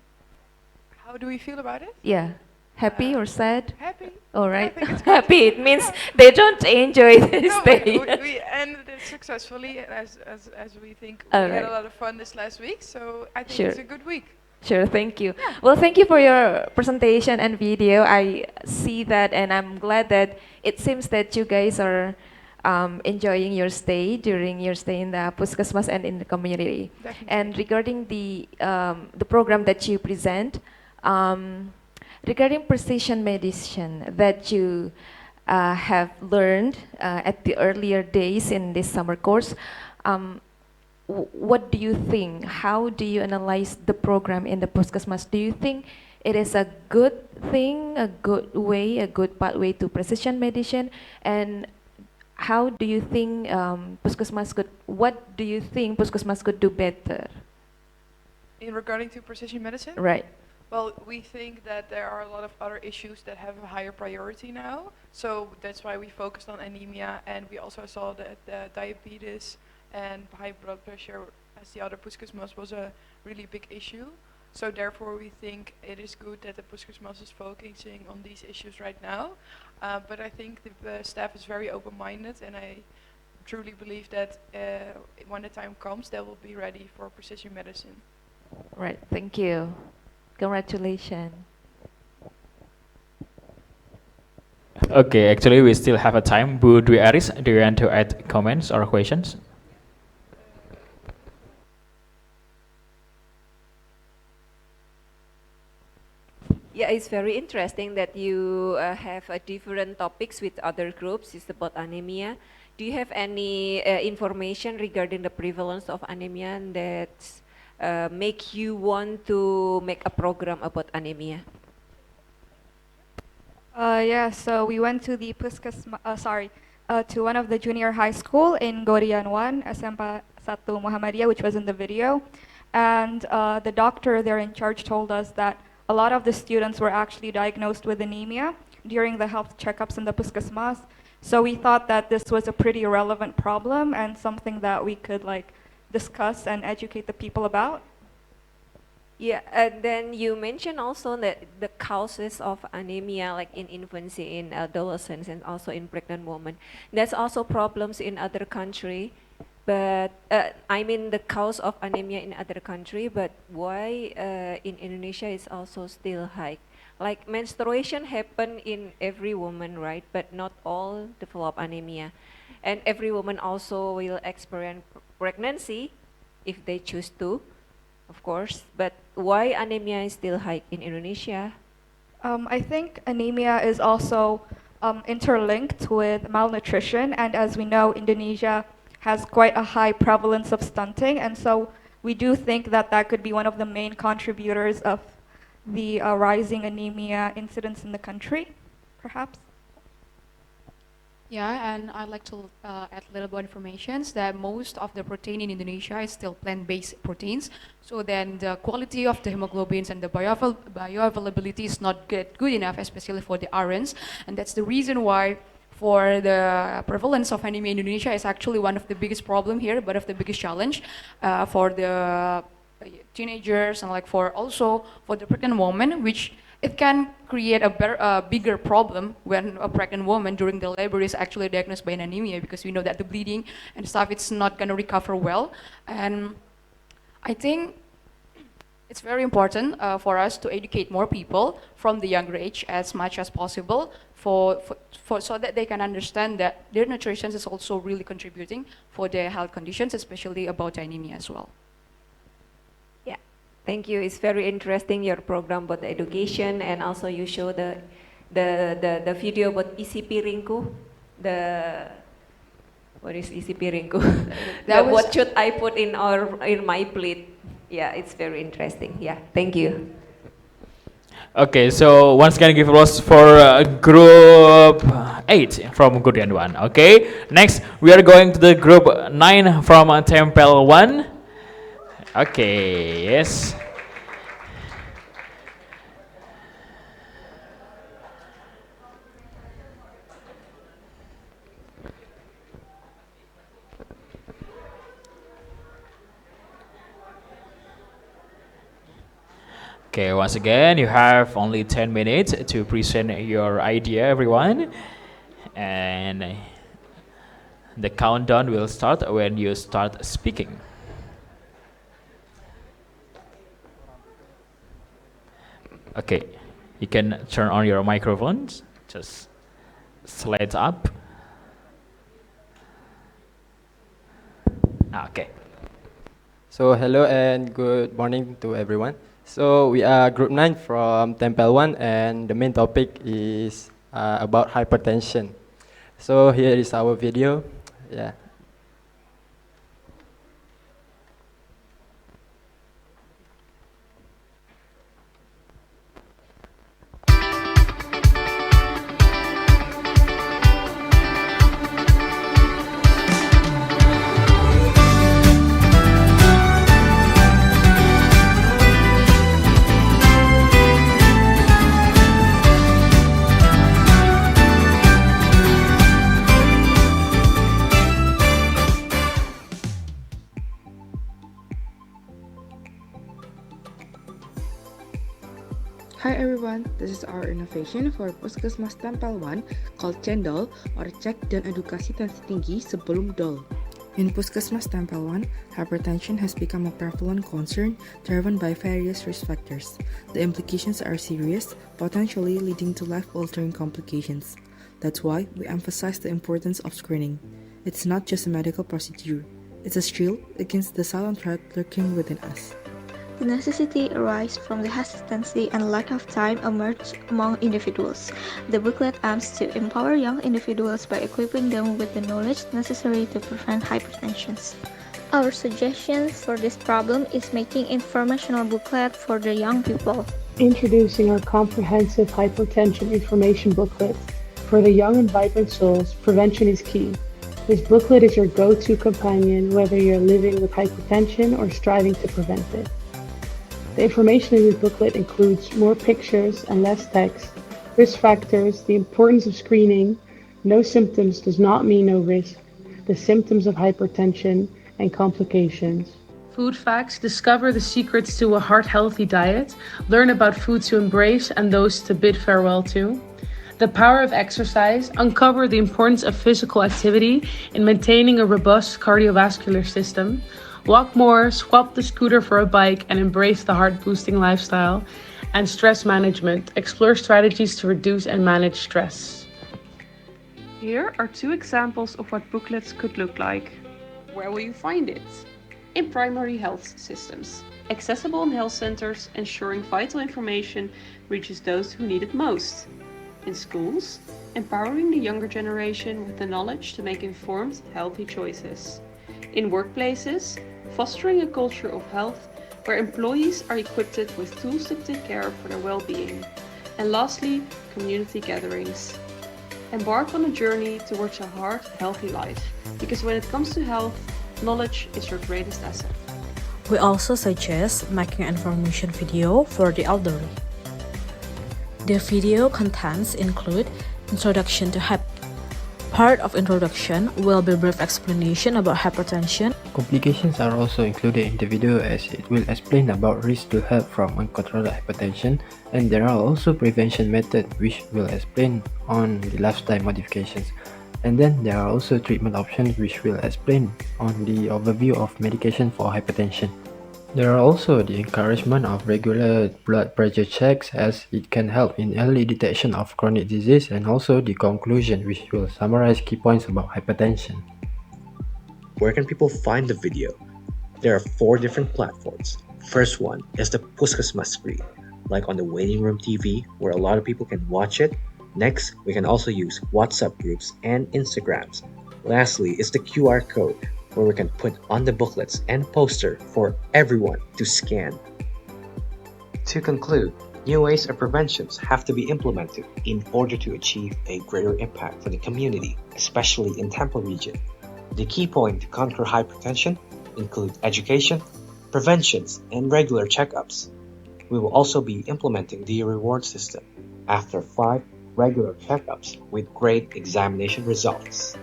How do we feel about it? Yeah. Happy or sad? Happy. All right. I think it's good. Happy. It means they don't enjoy this No, day. we ended it successfully, as we think All we had a right. lot of fun this last week. So I think Sure. it's a good week. Sure, thank you. Well, thank you for your presentation and video. I see that, and I'm glad that it seems that you guys are enjoying your stay during your stay in the Puskesmas and in the community. Definitely. And regarding the program that you present, regarding precision medicine that you have learned at the earlier days in this summer course, what do you think? How do you analyze the program in the Puskesmas? Do you think it is a good thing, a good way, a good pathway to precision medicine? And how do you think Puskesmas could, what do you think Puskesmas could do better? In regarding to precision medicine? Right. Well, we think that there are a lot of other issues that have a higher priority now. So that's why we focused on anemia, and we also saw that diabetes and high blood pressure, as the other Puskesmas, was a really big issue. So therefore we think it is good that the Puskesmas is focusing on these issues right now. But I think the staff is very open-minded, and I truly believe that when the time comes, they will be ready for precision medicine. Right, thank you. Congratulations. Okay, actually we still have a time. Bu Dwi Aris, do you want to add comments or questions? Yeah, it's very interesting that you have different topics with other groups. It's about anemia. Do you have any information regarding the prevalence of anemia that make you want to make a program about anemia? Yeah, so we went to the to one of the junior high school in Gorian 1, SMP 1 Muhammadiyah, which was in the video. And the doctor there in charge told us that a lot of the students were actually diagnosed with anemia during the health checkups in the Puskesmas. So we thought that this was a pretty relevant problem and something that we could discuss and educate the people about. Yeah, and then you mentioned also that the causes of anemia, like in infancy, in adolescents, and also in pregnant women. There's also problems in other country, but I mean the cause of anemia in other country, but why in Indonesia is also still high? Like menstruation happen in every woman, right? But not all develop anemia. And every woman also will experience pregnancy if they choose to, of course. But why anemia is still high in Indonesia? I think anemia is also interlinked with malnutrition, and as we know, Indonesia has quite a high prevalence of stunting, and so we do think that that could be one of the main contributors of the rising anemia incidence in the country, perhaps. Yeah, and I'd like to add a little bit information that most of the protein in Indonesia is still plant-based proteins. So then the quality of the hemoglobins and the bioavailability is not good enough, especially for the RNs. And that's the reason why for the prevalence of anemia in Indonesia is actually one of the biggest problem here, one of the biggest challenge for the teenagers and also for the pregnant woman, which it can create a bigger problem when a pregnant woman during the labor is actually diagnosed by an anemia, because we know that the bleeding and stuff, it's not going to recover well. And I think it's very important for us to educate more people from the younger age as much as possible so that they can understand that their nutrition is also really contributing for their health conditions, especially about anemia as well. Thank you. It's very interesting, your program about the education, and also you show the video about isi piringku. What is isi piringku? What should I put in my plate? Yeah, it's very interesting. Yeah, thank you. Okay, so once again give applause for group 8 from Gurian 1. Okay, next we are going to the group 9 from Temple 1. Okay, yes. Okay, once again, you have only 10 minutes to present your idea, everyone. And the countdown will start when you start speaking. Okay, you can turn on your microphones. Just slide up. Okay. So hello and good morning to everyone. So we are group 9 from Temple 1 and the main topic is about hypertension. So here is our video. Yeah. Hi everyone, this is our innovation for Puskesmas Tempel 1 called Cendol or Cek dan Edukasi Tensi Tinggi Sebelum Dol. In Puskesmas Tempel 1, hypertension has become a prevalent concern driven by various risk factors. The implications are serious, potentially leading to life-altering complications. That's why we emphasize the importance of screening. It's not just a medical procedure, it's a shield against the silent threat lurking within us. The necessity arises from the hesitancy and lack of time emerged among individuals. The booklet aims to empower young individuals by equipping them with the knowledge necessary to prevent hypertension. Our suggestion for this problem is making informational booklet for the young people. Introducing our comprehensive hypertension information booklet. For the young and vibrant souls, prevention is key. This booklet is your go-to companion whether you're living with hypertension or striving to prevent it. The information in this booklet includes more pictures and less text, risk factors, the importance of screening, no symptoms does not mean no risk, the symptoms of hypertension, and complications. Food facts, discover the secrets to a heart-healthy diet, learn about foods to embrace and those to bid farewell to. The power of exercise, uncover the importance of physical activity in maintaining a robust cardiovascular system. Walk more, swap the scooter for a bike, and embrace the heart-boosting lifestyle. And stress management. Explore strategies to reduce and manage stress. Here are 2 examples of what booklets could look like. Where will you find it? In primary health systems. Accessible in health centers, ensuring vital information reaches those who need it most. In schools, empowering the younger generation with the knowledge to make informed, healthy choices. In workplaces, fostering a culture of health where employees are equipped with tools to take care for their well-being. And lastly, community gatherings. Embark on a journey towards a heart-healthy life, because when it comes to health, knowledge is your greatest asset. We also suggest making an information video for the elderly. The video contents include introduction to Part of introduction will be brief explanation about hypertension. Complications are also included in the video as it will explain about risks to health from uncontrolled hypertension, and there are also prevention methods which will explain on the lifestyle modifications. And then there are also treatment options which will explain on the overview of medication for hypertension. There are also the encouragement of regular blood pressure checks as it can help in early detection of chronic disease, and also the conclusion which will summarize key points about hypertension. Where can people find the video? There are 4 different platforms. First one is the Puskesmas screen, like on the waiting room TV where a lot of people can watch it. Next, we can also use WhatsApp groups and Instagrams. Lastly is the QR code, where we can put on the booklets and poster for everyone to scan. To conclude, new ways of preventions have to be implemented in order to achieve a greater impact for the community, especially in Temple region. The key point to conquer hypertension include education, preventions, and regular checkups. We will also be implementing the reward system after 5 regular checkups with great examination results.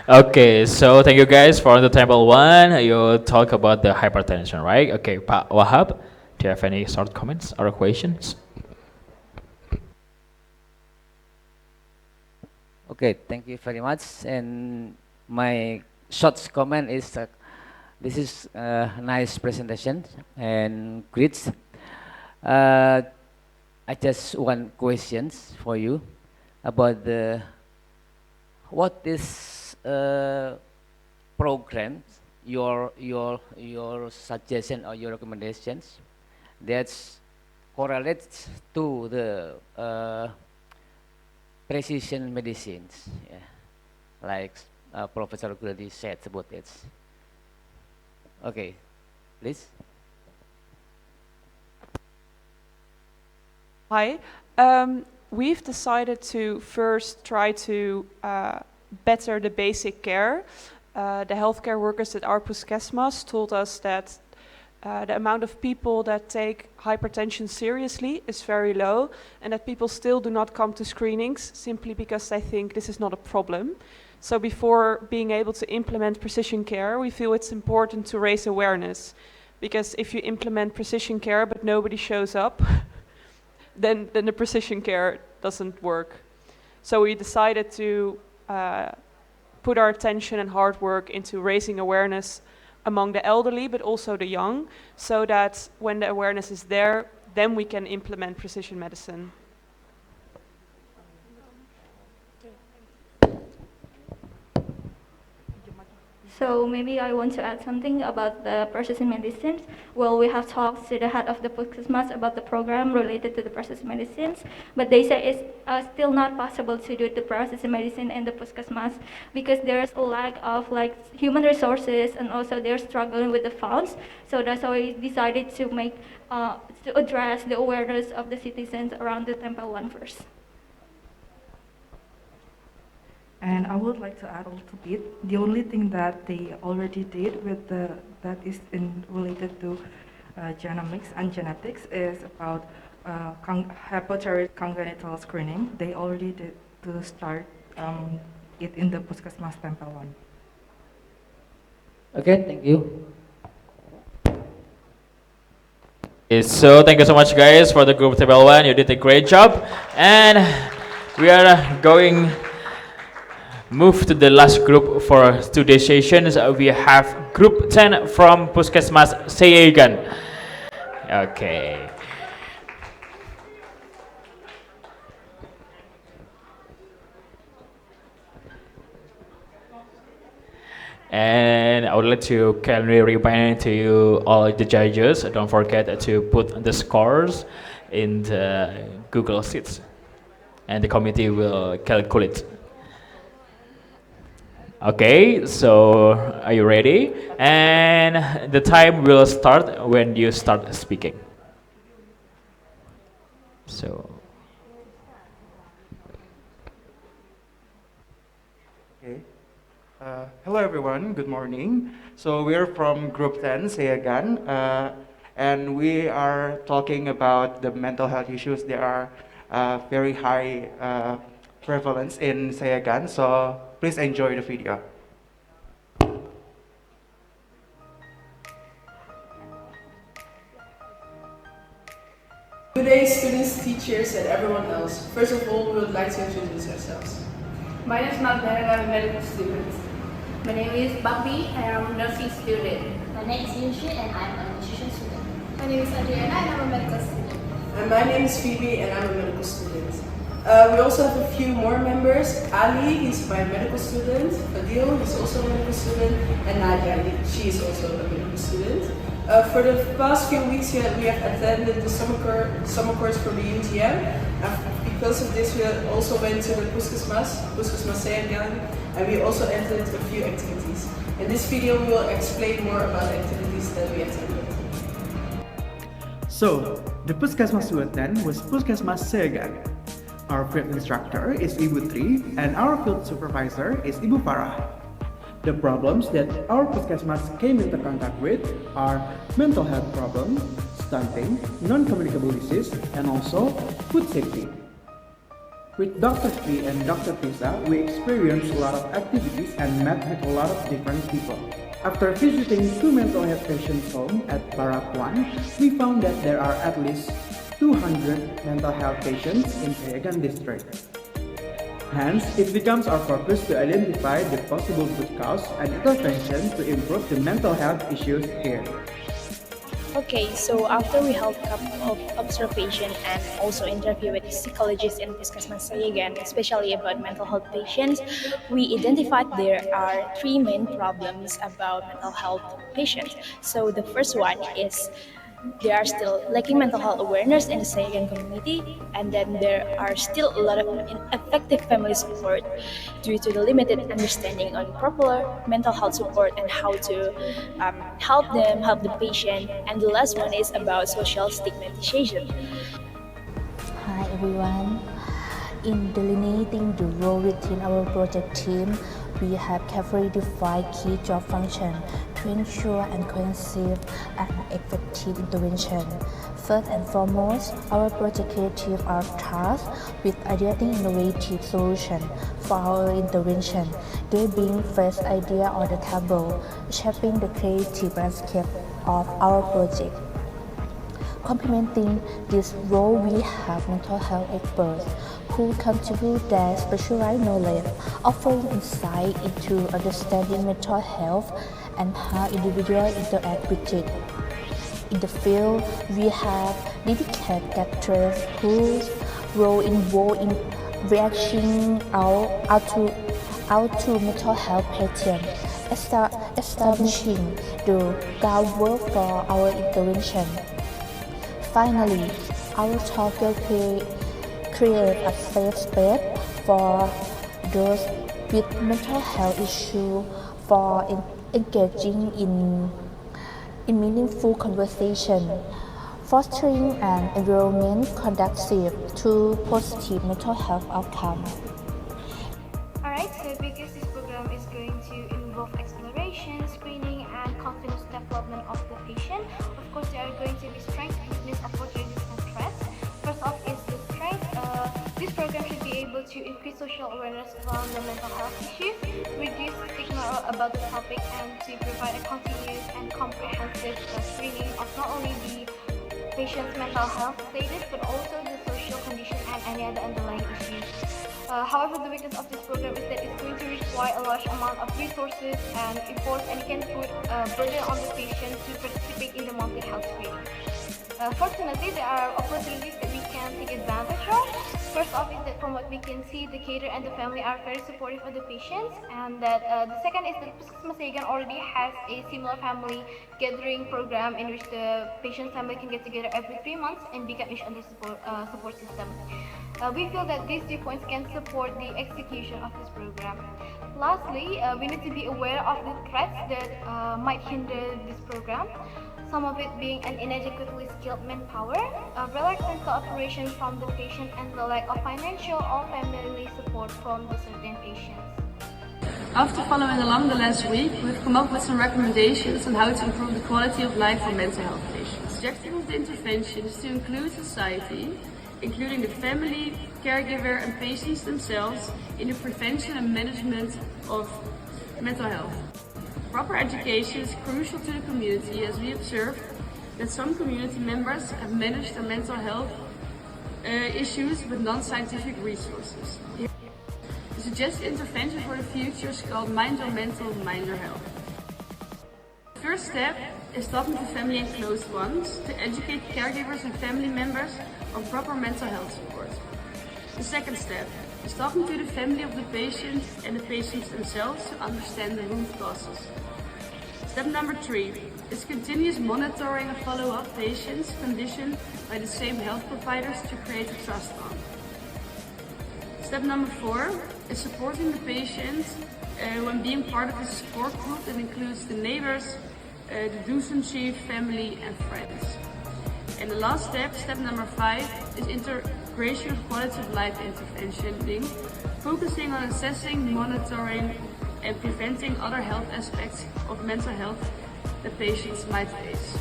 Okay, so thank you guys for the table one. You talk about the hypertension, right? Okay, Pak Wahab, do you have any short comments or questions? Okay, thank you very much. And my short comment is that this is a nice presentation and great. I just want questions for you about the what is program your suggestion or your recommendations that's correlates to the precision medicines, yeah, like Professor Grady said about it. Okay, please. Hi. We've decided to first try to better the basic care. The healthcare workers at our Puskesmas told us that the amount of people that take hypertension seriously is very low, and that people still do not come to screenings simply because they think this is not a problem. So before being able to implement precision care, we feel it's important to raise awareness, because if you implement precision care but nobody shows up, then the precision care doesn't work. So we decided to put our attention and hard work into raising awareness among the elderly, but also the young, so that when the awareness is there, then we can implement precision medicine. So maybe I want to add something about the precision medicines. Well, we have talked to the head of the Puskesmas about the program related to the precision medicines, but they say it's still not possible to do the precision medicine in the Puskesmas because there's a lack of like human resources, and also they're struggling with the funds. So that's why we decided to make to address the awareness of the citizens around the Temple One first. And I would like to add a little bit. The only thing that they already did with that is related to genomics and genetics is about hypothyroid congenital screening. They already did to start it in the Puskesmas Temple One. Okay, thank you. So thank you so much, guys, for the group table one. You did a great job, and we are going move to the last group for today's sessions. We have group 10 from Puskesmas Sayegan. Okay. And I would like to kindly remind to you all the judges, don't forget to put the scores in the Google Sheets, and the committee will calculate. Okay, so are you ready? And the time will start when you start speaking. So. Okay. Hello everyone, good morning. So we're from Group 10, Sayagan, and we are talking about the mental health issues. There are very high prevalence in Sayagan, so please enjoy the video. Good day, students, teachers, and everyone else. First of all, we would like to introduce ourselves. My name is Magdalena, and I'm a medical student. My name is Babi, and I'm a nursing student. My name is Yushi, and I'm a nutrition student. My name is Adriana, and I'm a medical student. And my name is Phoebe, and I'm a medical student. We also have a few more members. Ali, he's my medical student. Fadil, he's also a medical student. And Nadia, she is also a medical student. For the past few weeks, we have attended the summer course from the UTM. Because of this, we also went to the Puskesmas Sayagan, and we also entered a few activities. In this video, we will explain more about the activities that we attended. So, the Puskesmas we attend was Puskesmas Sayagan. Our field instructor is Ibu Tri, and our field supervisor is Ibu Farah. The problems that our Puskesmas came into contact with are mental health problems, stunting, non-communicable disease, and also food safety. With Dr. Sri and Dr. Pisa, we experienced a lot of activities and met with a lot of different people. After visiting 2 mental health patients' homes at Barakuan, we found that there are at least 200 mental health patients in Sayagan district. Hence, it becomes our focus to identify the possible root cause and intervention to improve the mental health issues here. Okay, so after we held a couple of observation and also interview with psychologists in Puskesmas Sayagan, especially about mental health patients, we identified there are 3 main problems about mental health patients. So the first one is they are still lacking mental health awareness in the Sayagan community, and then there are still a lot of ineffective family support due to the limited understanding on proper mental health support and how to help the patient. And the last one is about social stigmatization. Hi everyone. In delineating the role within our project team, we have carefully defined key job functions to ensure an cohesive and effective intervention. First and foremost, our project creatives are tasked with ideating innovative solutions for our intervention. They bring fresh ideas on the table, shaping the creative landscape of our project. Complementing this role, we have mental health experts who contribute their specialized knowledge, offering insight into understanding mental health and how individuals interact with it. In the field, we have dedicated doctors whose role involves in reaching out to mental health patients, establishing the groundwork for our intervention. Finally, our target create a safe space for those with mental health issues for engaging in meaningful conversation, fostering an environment conducive to positive mental health outcomes. Alright, so because this program is going to involve exploration, screening, and confidence development of the patient, of course there are going to be strengths, weakness, opportunities, and threats. First off is the strength. This program should be able to increase social awareness around the mental health issues, reduce stigma about the topic, and to provide a continuous and comprehensive screening of not only the patient's mental health status, but also the social condition and any other underlying issues. However, the weakness of this program is that it's going to require a large amount of resources and effort, and it can put a burden on the patient to participate in the monthly health screening. Fortunately, there are opportunities that we can take advantage of. First off is that from what we can see, the caterer and the family are very supportive of the patients, and that the second is that Puskesmas Sayagan already has a similar family gathering program in which the patient's family can get together every 3 months and become each other's support system. We feel that these 2 points can support the execution of this program. Lastly, we need to be aware of the threats that might hinder this program. Some of it being an inadequately skilled manpower, reluctant cooperation from the patient, and the lack of financial or family support from the certain patients. After following along the last week, we've come up with some recommendations on how to improve the quality of life for mental health patients. The objective of the intervention is to include society, including the family, caregiver, and patients themselves, in the prevention and management of mental health. Proper education is crucial to the community, as we observed that some community members have managed their mental health issues with non-scientific resources. The suggested intervention for the future is called Mind Your Mental, Mind Your Health. The first step is talking to family and close ones to educate caregivers and family members on proper mental health support. The second step is talking to the family of the patient and the patients themselves to understand the root causes. Step number 3 is continuous monitoring and follow-up patients' condition by the same health providers to create a trust bond. Step number 4 is supporting the patient when being part of a support group that includes the neighbors, the Dusun chief, family, and friends. And the last step, step number 5, is integration of quality of life intervention, focusing on assessing, monitoring, and preventing other health aspects of mental health that patients might face.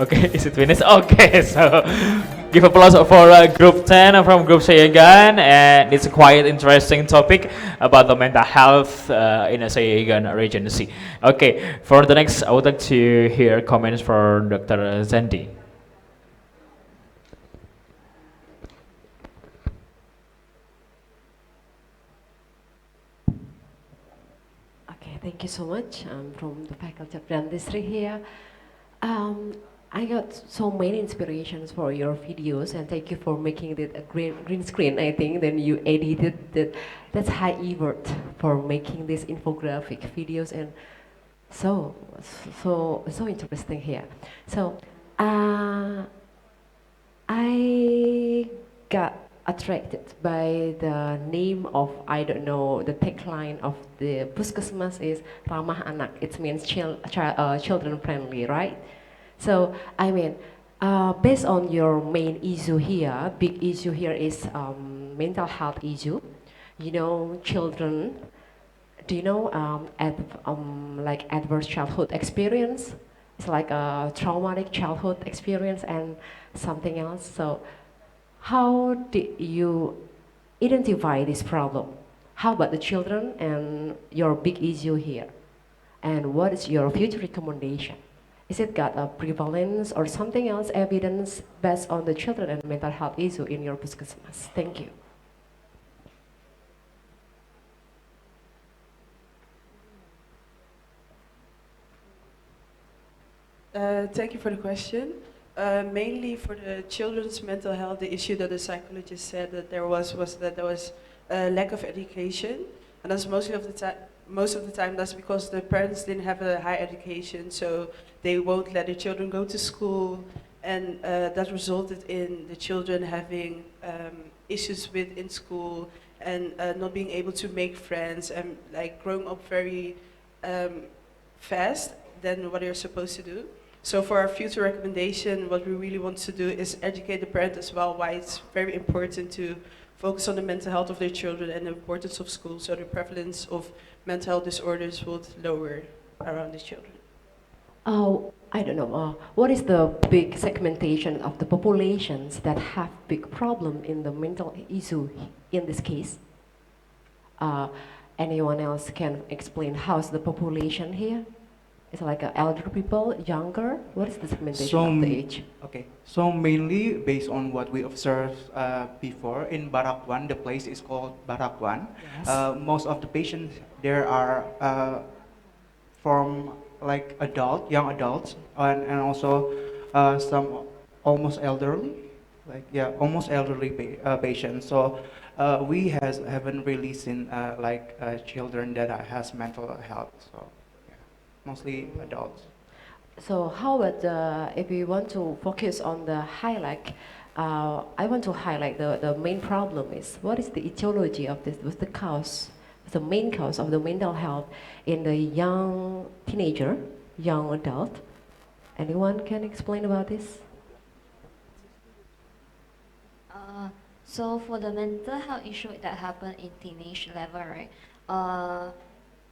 Okay, is it finished? Okay, so give applause for Group 10 from Group Sayegan, and it's a quite interesting topic about the mental health in a Sayegan Regency. Okay, for the next, I would like to hear comments from Dr. Zandi. Okay, thank you so much. I'm from the Faculty of Dentistry here. Um, I got so many inspirations for your videos, and thank you for making it a green screen. I think then you edited that. That's high effort for making these infographic videos, and so interesting here. So I got attracted by the name of, I don't know, the tagline of the Puskesmas is Ramah Anak. It means children friendly, right? So I mean, based on your main issue here, big issue here is mental health issue. You know, children. Do you know like adverse childhood experience? It's like a traumatic childhood experience and something else. So how did you identify this problem? How about the children and your big issue here? And what is your future recommendation? Is it got a prevalence or something else, evidence based on the children and mental health issue in your Puskesmas? Thank you. Thank you for the question. Mainly for the children's mental health, the issue that the psychologist said that there was that there was a lack of education, and that's most of the time that's because the parents didn't have a high education, so they won't let their children go to school, and that resulted in the children having issues in school and not being able to make friends and like growing up very fast than what they're supposed to do. So for our future recommendation, what we really want to do is educate the parent as well why it's very important to focus on the mental health of their children and the importance of school, so the prevalence of mental health disorders would lower around the children. Oh, I don't know. What is the big segmentation of the populations that have big problem in the mental issue in this case? Anyone else can explain how's the population here? It's like elder people, younger. What is the segmentation of the age? Okay, so mainly based on what we observed before in Barakwan, the place is called Barakwan. Yes. Most of the patients there are from like young adults, and also some almost elderly, almost elderly patients. So we haven't really seen children that has mental health. So mostly adults. So how about if we want to focus on the highlight, I want to highlight the main problem is what is the etiology of this, what's the cause, the main cause of the mental health in the young teenager, young adult. Anyone can explain about this? So for the mental health issue that happen in teenage level, right?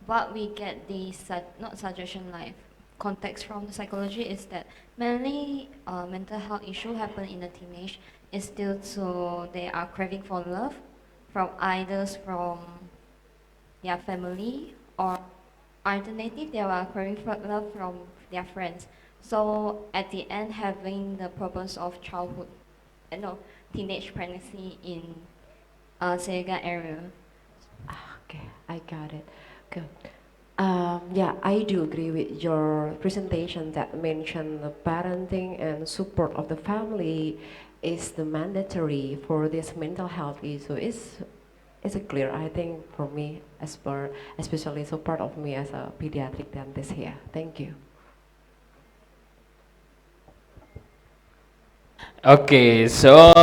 What we get the not suggestion like context from the psychology is that mainly mental health issue happen in the teenage is due to they are craving for love from either from their family or alternative they are craving for love from their friends. So at the end having the purpose of childhood, teenage pregnancy in Sega area. Okay, I got it. Good. Yeah, I do agree with your presentation that mentioned the parenting and support of the family is the mandatory for this mental health issue. It's a clear, I think, for me especially so part of me as a pediatric dentist here. Thank you. Okay, so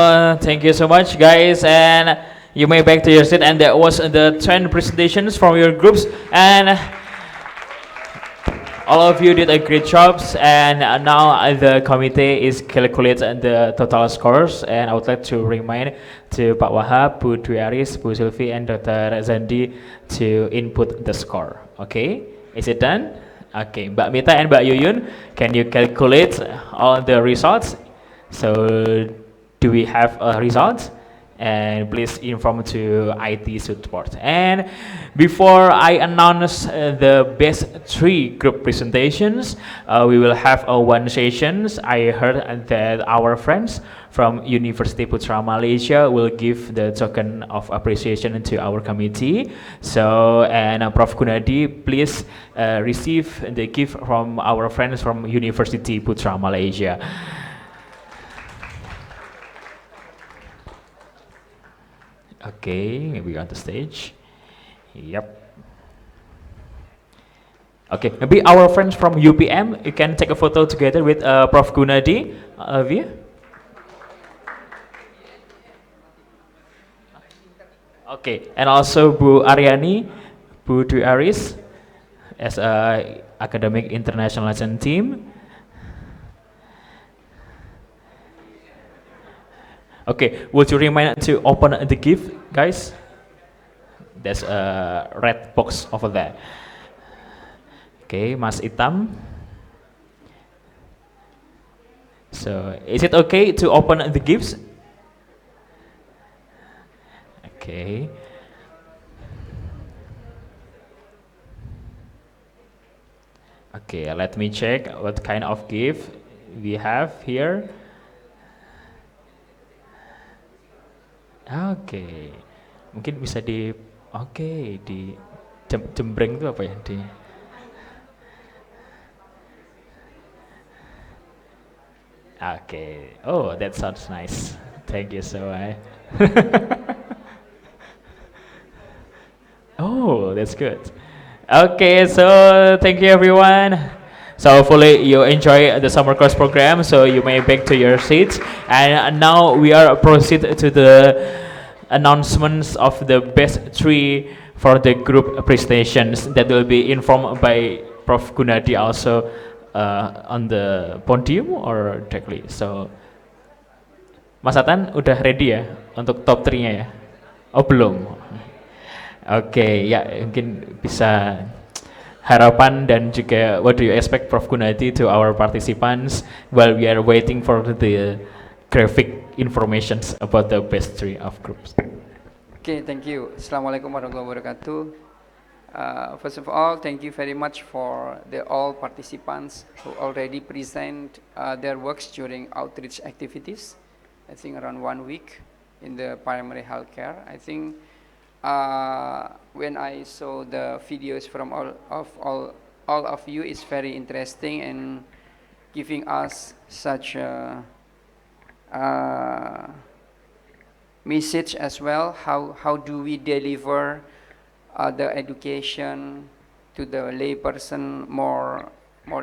thank you so much, guys, and you may back to your seat. And that was the 10 presentations from your groups, and all of you did a great job. And now the committee is calculating the total scores, and I would like to remind to Pak Wahab, Bu Dwi Aris, Bu Sylvie, and Dr. Zandi to input the score. Okay, is it done? Okay, Mbak Mita and Mbak Yuyun, can you calculate all the results? So, do we have a result? And please inform to IT support. And before I announce the best 3 group presentations, we will have one sessions. I heard that our friends from University Putra Malaysia will give the token of appreciation to our committee. So, and Prof. Gunadi, please receive the gift from our friends from University Putra Malaysia. Okay, maybe on the stage. Yep. Okay, maybe our friends from UPM, you can take a photo together with Prof. Gunadi, all of you. Okay, and also Bu Aryani, Bu Dwi Aris, as a academic internationalization team. Okay, would you remind to open the gift, guys? There's a red box over there. Okay, Mas Itam. So, is it okay to open the gifts? Okay. Okay, let me check what kind of gift we have here. Oke, mungkin bisa di jembreng itu apa ya oh, that sounds nice. Thank you so much. Oh, that's good. Okay, so thank you everyone. So hopefully you enjoy the summer course program, so you may back to your seats. And now we are proceed to the announcements of the best 3 for the group presentations that will be informed by Prof. Gunadi also on the podium or directly. So Mas Atan udah ready ya untuk top 3-nya ya? Oh belum. Oke, ya mungkin bisa harapan dan juga what do you expect Prof. Gunadi to our participants while we are waiting for the graphic informations about the best 3 of groups. Okay, thank you. Assalamualaikum warahmatullahi wabarakatuh. First of all, thank you very much for all participants who already present their works during outreach activities. I think around 1 week in the primary healthcare. I think when I saw the videos from all of you, it's very interesting and giving us such a message as well. How do we deliver the education to the lay person more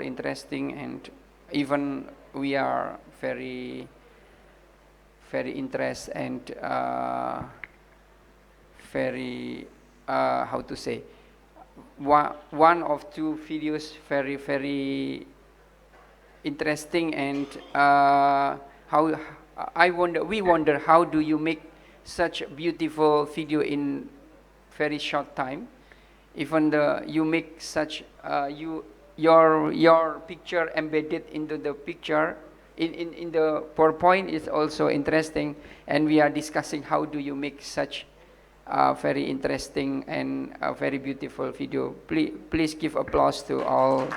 interesting, and even we are very interested and very how to say, one of 2 videos very interesting, and we wonder how do you make such beautiful video in very short time. Even you make such your picture embedded into the picture in the PowerPoint is also interesting, and we are discussing how do you make such very interesting and very beautiful video. Please give applause to all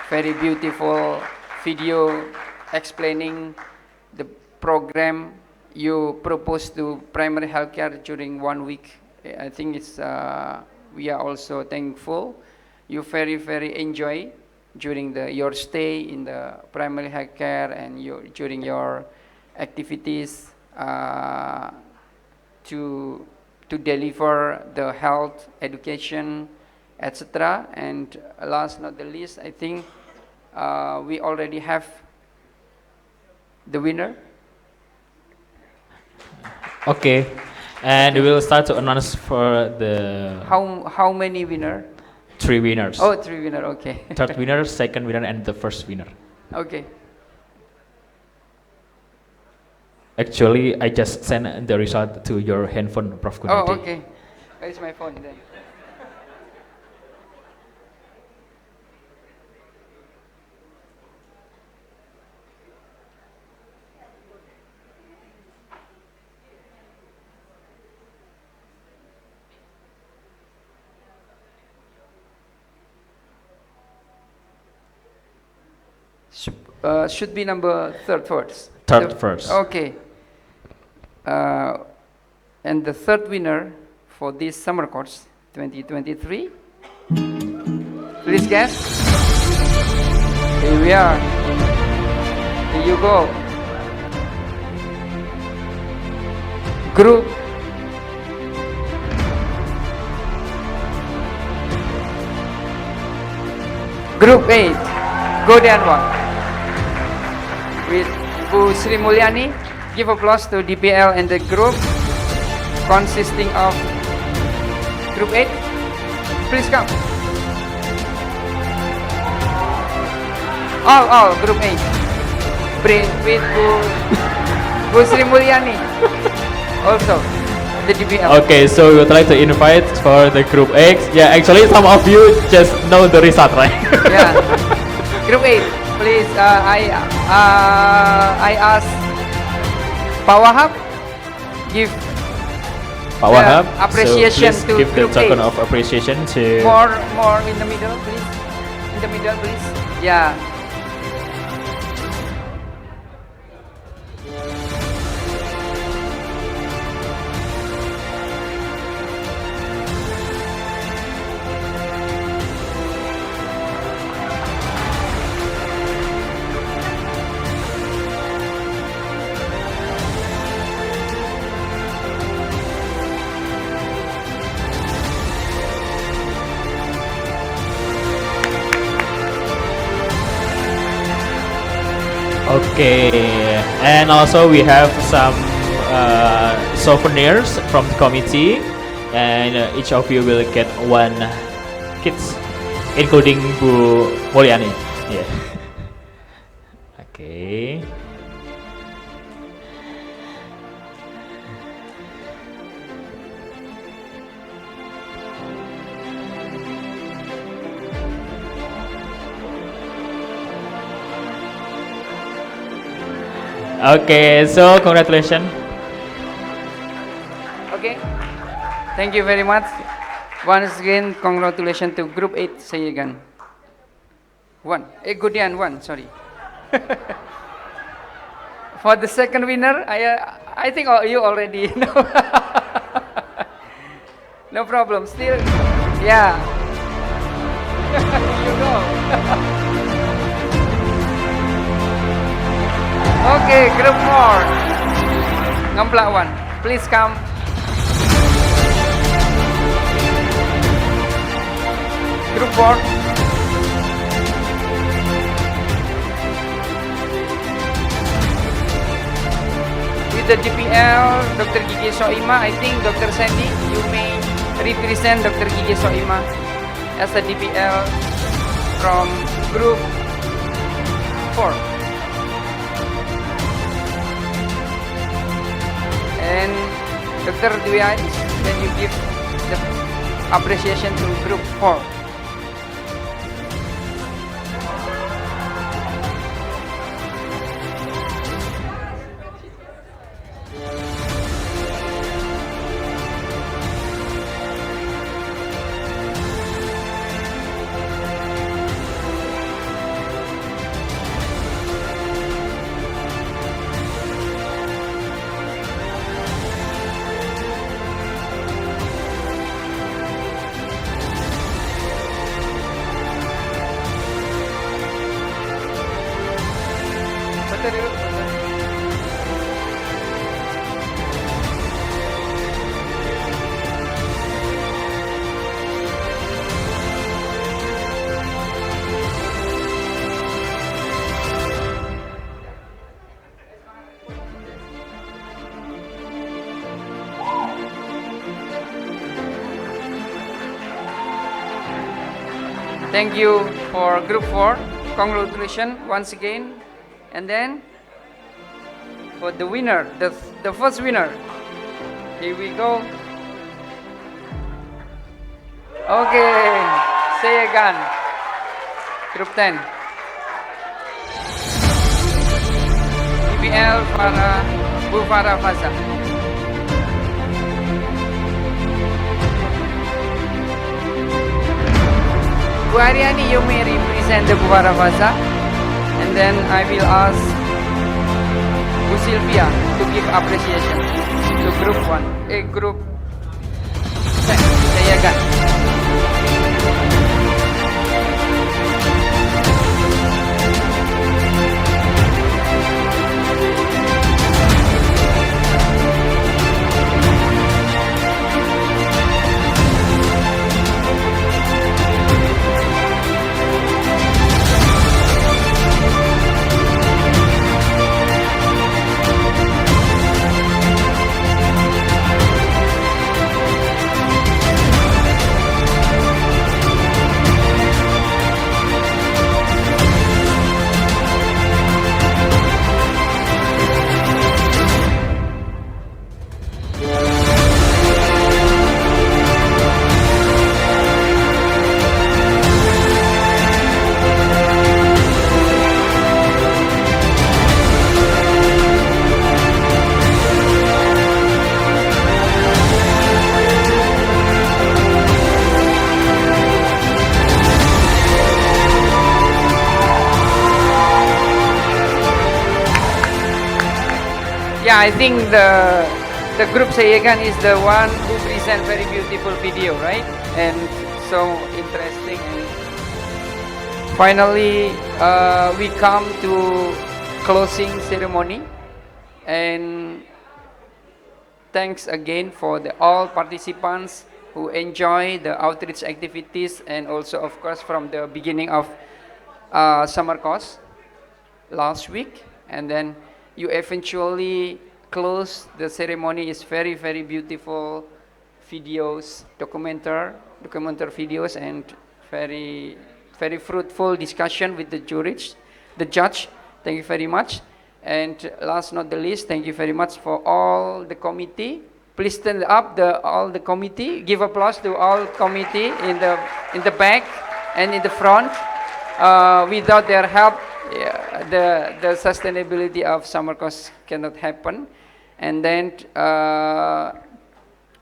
very beautiful video explaining the program you propose to primary healthcare during 1 week. I think it's we are also thankful you very enjoy during your stay in the primary healthcare and during your activities to deliver the health education, etc. And last not the least, I think we already have the winner. Okay, and we will start to announce for the how many winner? 3 winners. Oh, 3 winner. Okay. Third winner, second winner, and the first winner. Okay. Actually, I just sent the result to your handphone, Prof. Gunadi. Oh, okay. Where's my phone then? Should be number third first. Third first. Okay. And the third winner for this summer course 2023. Please guess. Here we are. Here you go. Group Group 8, Golden One. With Bu Sri Mulyani, give applause to DPL and the group consisting of Group 8. Please come. All Group 8. With Bu Sri Mulyani. Also, the DPL. Okay, so we would like to invite for the group X. Yeah, actually some of you just know the result, right? Yeah. Group 8, please. I ask Pak Wahab give Pak Wahab, appreciation so to give the Group token 8. of appreciation to More in the middle, please. In the middle, please. Yeah. Okay, and also we have some souvenirs from the committee, and each of you will get one kits, including Bu Mulyani. Yeah. Okay. Okay, so congratulations. Okay. Thank you very much. Once again, congratulations to Group 8 Sayegan. Godian 1, sorry. For the second winner, I think you already know. No problem. Still, yeah. You go. Okay, Group 4. Ngamplak 1. Please come. Group 4. With the DPL, Dr. Gigi Soima, I think Dr. Sandy, you may represent Dr. Gigi Soima as a DPL from Group 4. And Dr. Dwi Aris, then you give the appreciation to Group 4. Thank you for Group 4. Congratulations once again. And then for the winner, the first winner. Here we go. Okay, say again. Group 10. DPL para Bu Farah Faza. Bu Haryani, you may represent the Bu Farah Faza. And then I will ask Bu Sylvia to give appreciation to group 1, group Sayagan. Yeah, I think the group Sayagan is the one who present very beautiful video, right? And so interesting. Finally, we come to closing ceremony, and thanks again for all participants who enjoy the outreach activities, and also of course from the beginning of summer course last week, and then you eventually close the ceremony. Is very beautiful videos, documenter videos, and very fruitful discussion with the judge. Thank you very much. And last not the least, thank you very much for all the committee. Please stand up, all the committee. Give applause to all committee in the back and in the front. Without their help, the sustainability of summer course cannot happen. And then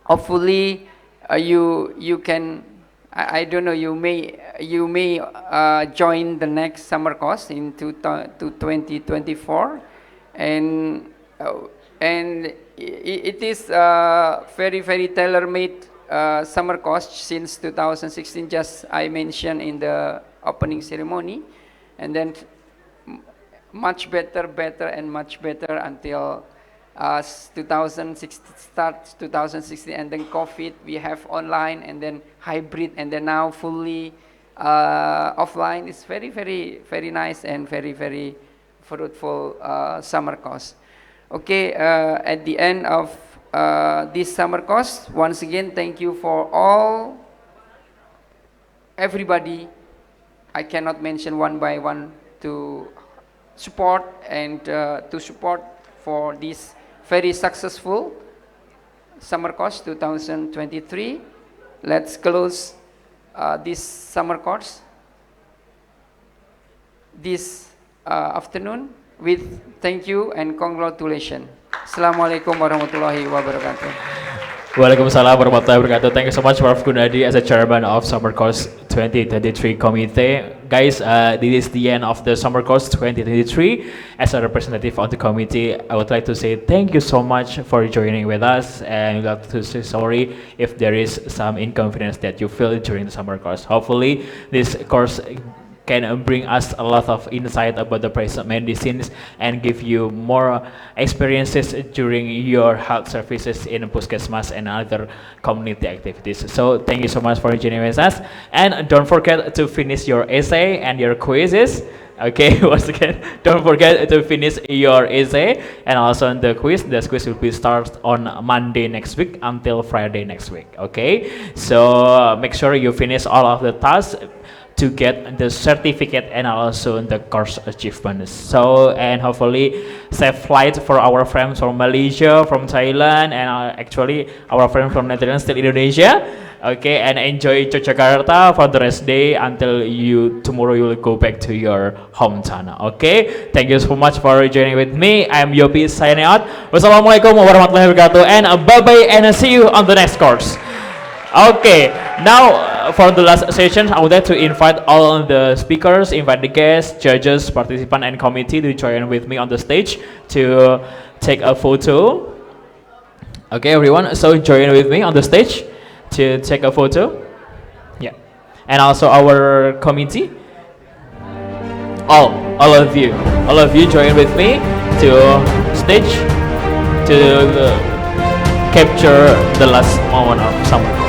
hopefully you can, I don't know, you may join the next summer course in 2024, and it is very tailor-made summer course since 2016, just I mentioned in the opening ceremony, and then much better and much better until 2016, and then COVID, we have online, and then hybrid, and then now fully offline. It's very nice and very fruitful summer course. Okay, at the end of this summer course, once again, thank you for everybody. I cannot mention one by one to support for this very successful summer course 2023. Let's close this summer course this afternoon with thank you and congratulations. Assalamualaikum warahmatullahi wabarakatuh. Waalaikumsalam warahmatullahi wabarakatuh. Thank you so much, Prof. Gunadi, as a chairman of Summer Course 2023 Committee. Guys, this is the end of the Summer Course 2023. As a representative of the committee, I would like to say thank you so much for joining with us, and we'd like to say sorry if there is some inconvenience that you feel during the summer course. Hopefully, this course can bring us a lot of insight about the present medicines and give you more experiences during your health services in Puskesmas and other community activities. So thank you so much for joining with us, and don't forget to finish your essay and your quizzes. Okay, once again, don't forget to finish your essay and also the quiz. The quiz will be start on Monday next week until Friday next week. Okay, so make sure you finish all of the tasks to get the certificate and also the course achievements. So, and hopefully safe flight for our friends from Malaysia, from Thailand, and actually our friends from Netherlands, still Indonesia. Okay, and enjoy Yogyakarta for the rest day until tomorrow you will go back to your hometown. Okay, thank you so much for joining with me. I'm Yopi signing out. Wassalamualaikum warahmatullahi wabarakatuh, and bye bye, and see you on the next course. Okay, now for the last session, I would like to invite all the speakers, invite the guests, judges, participants, and committee to join with me on the stage to take a photo. Okay, everyone, so join with me on the stage to take a photo. Yeah, and also our committee. All of you join with me to stage to capture the last moment of summer.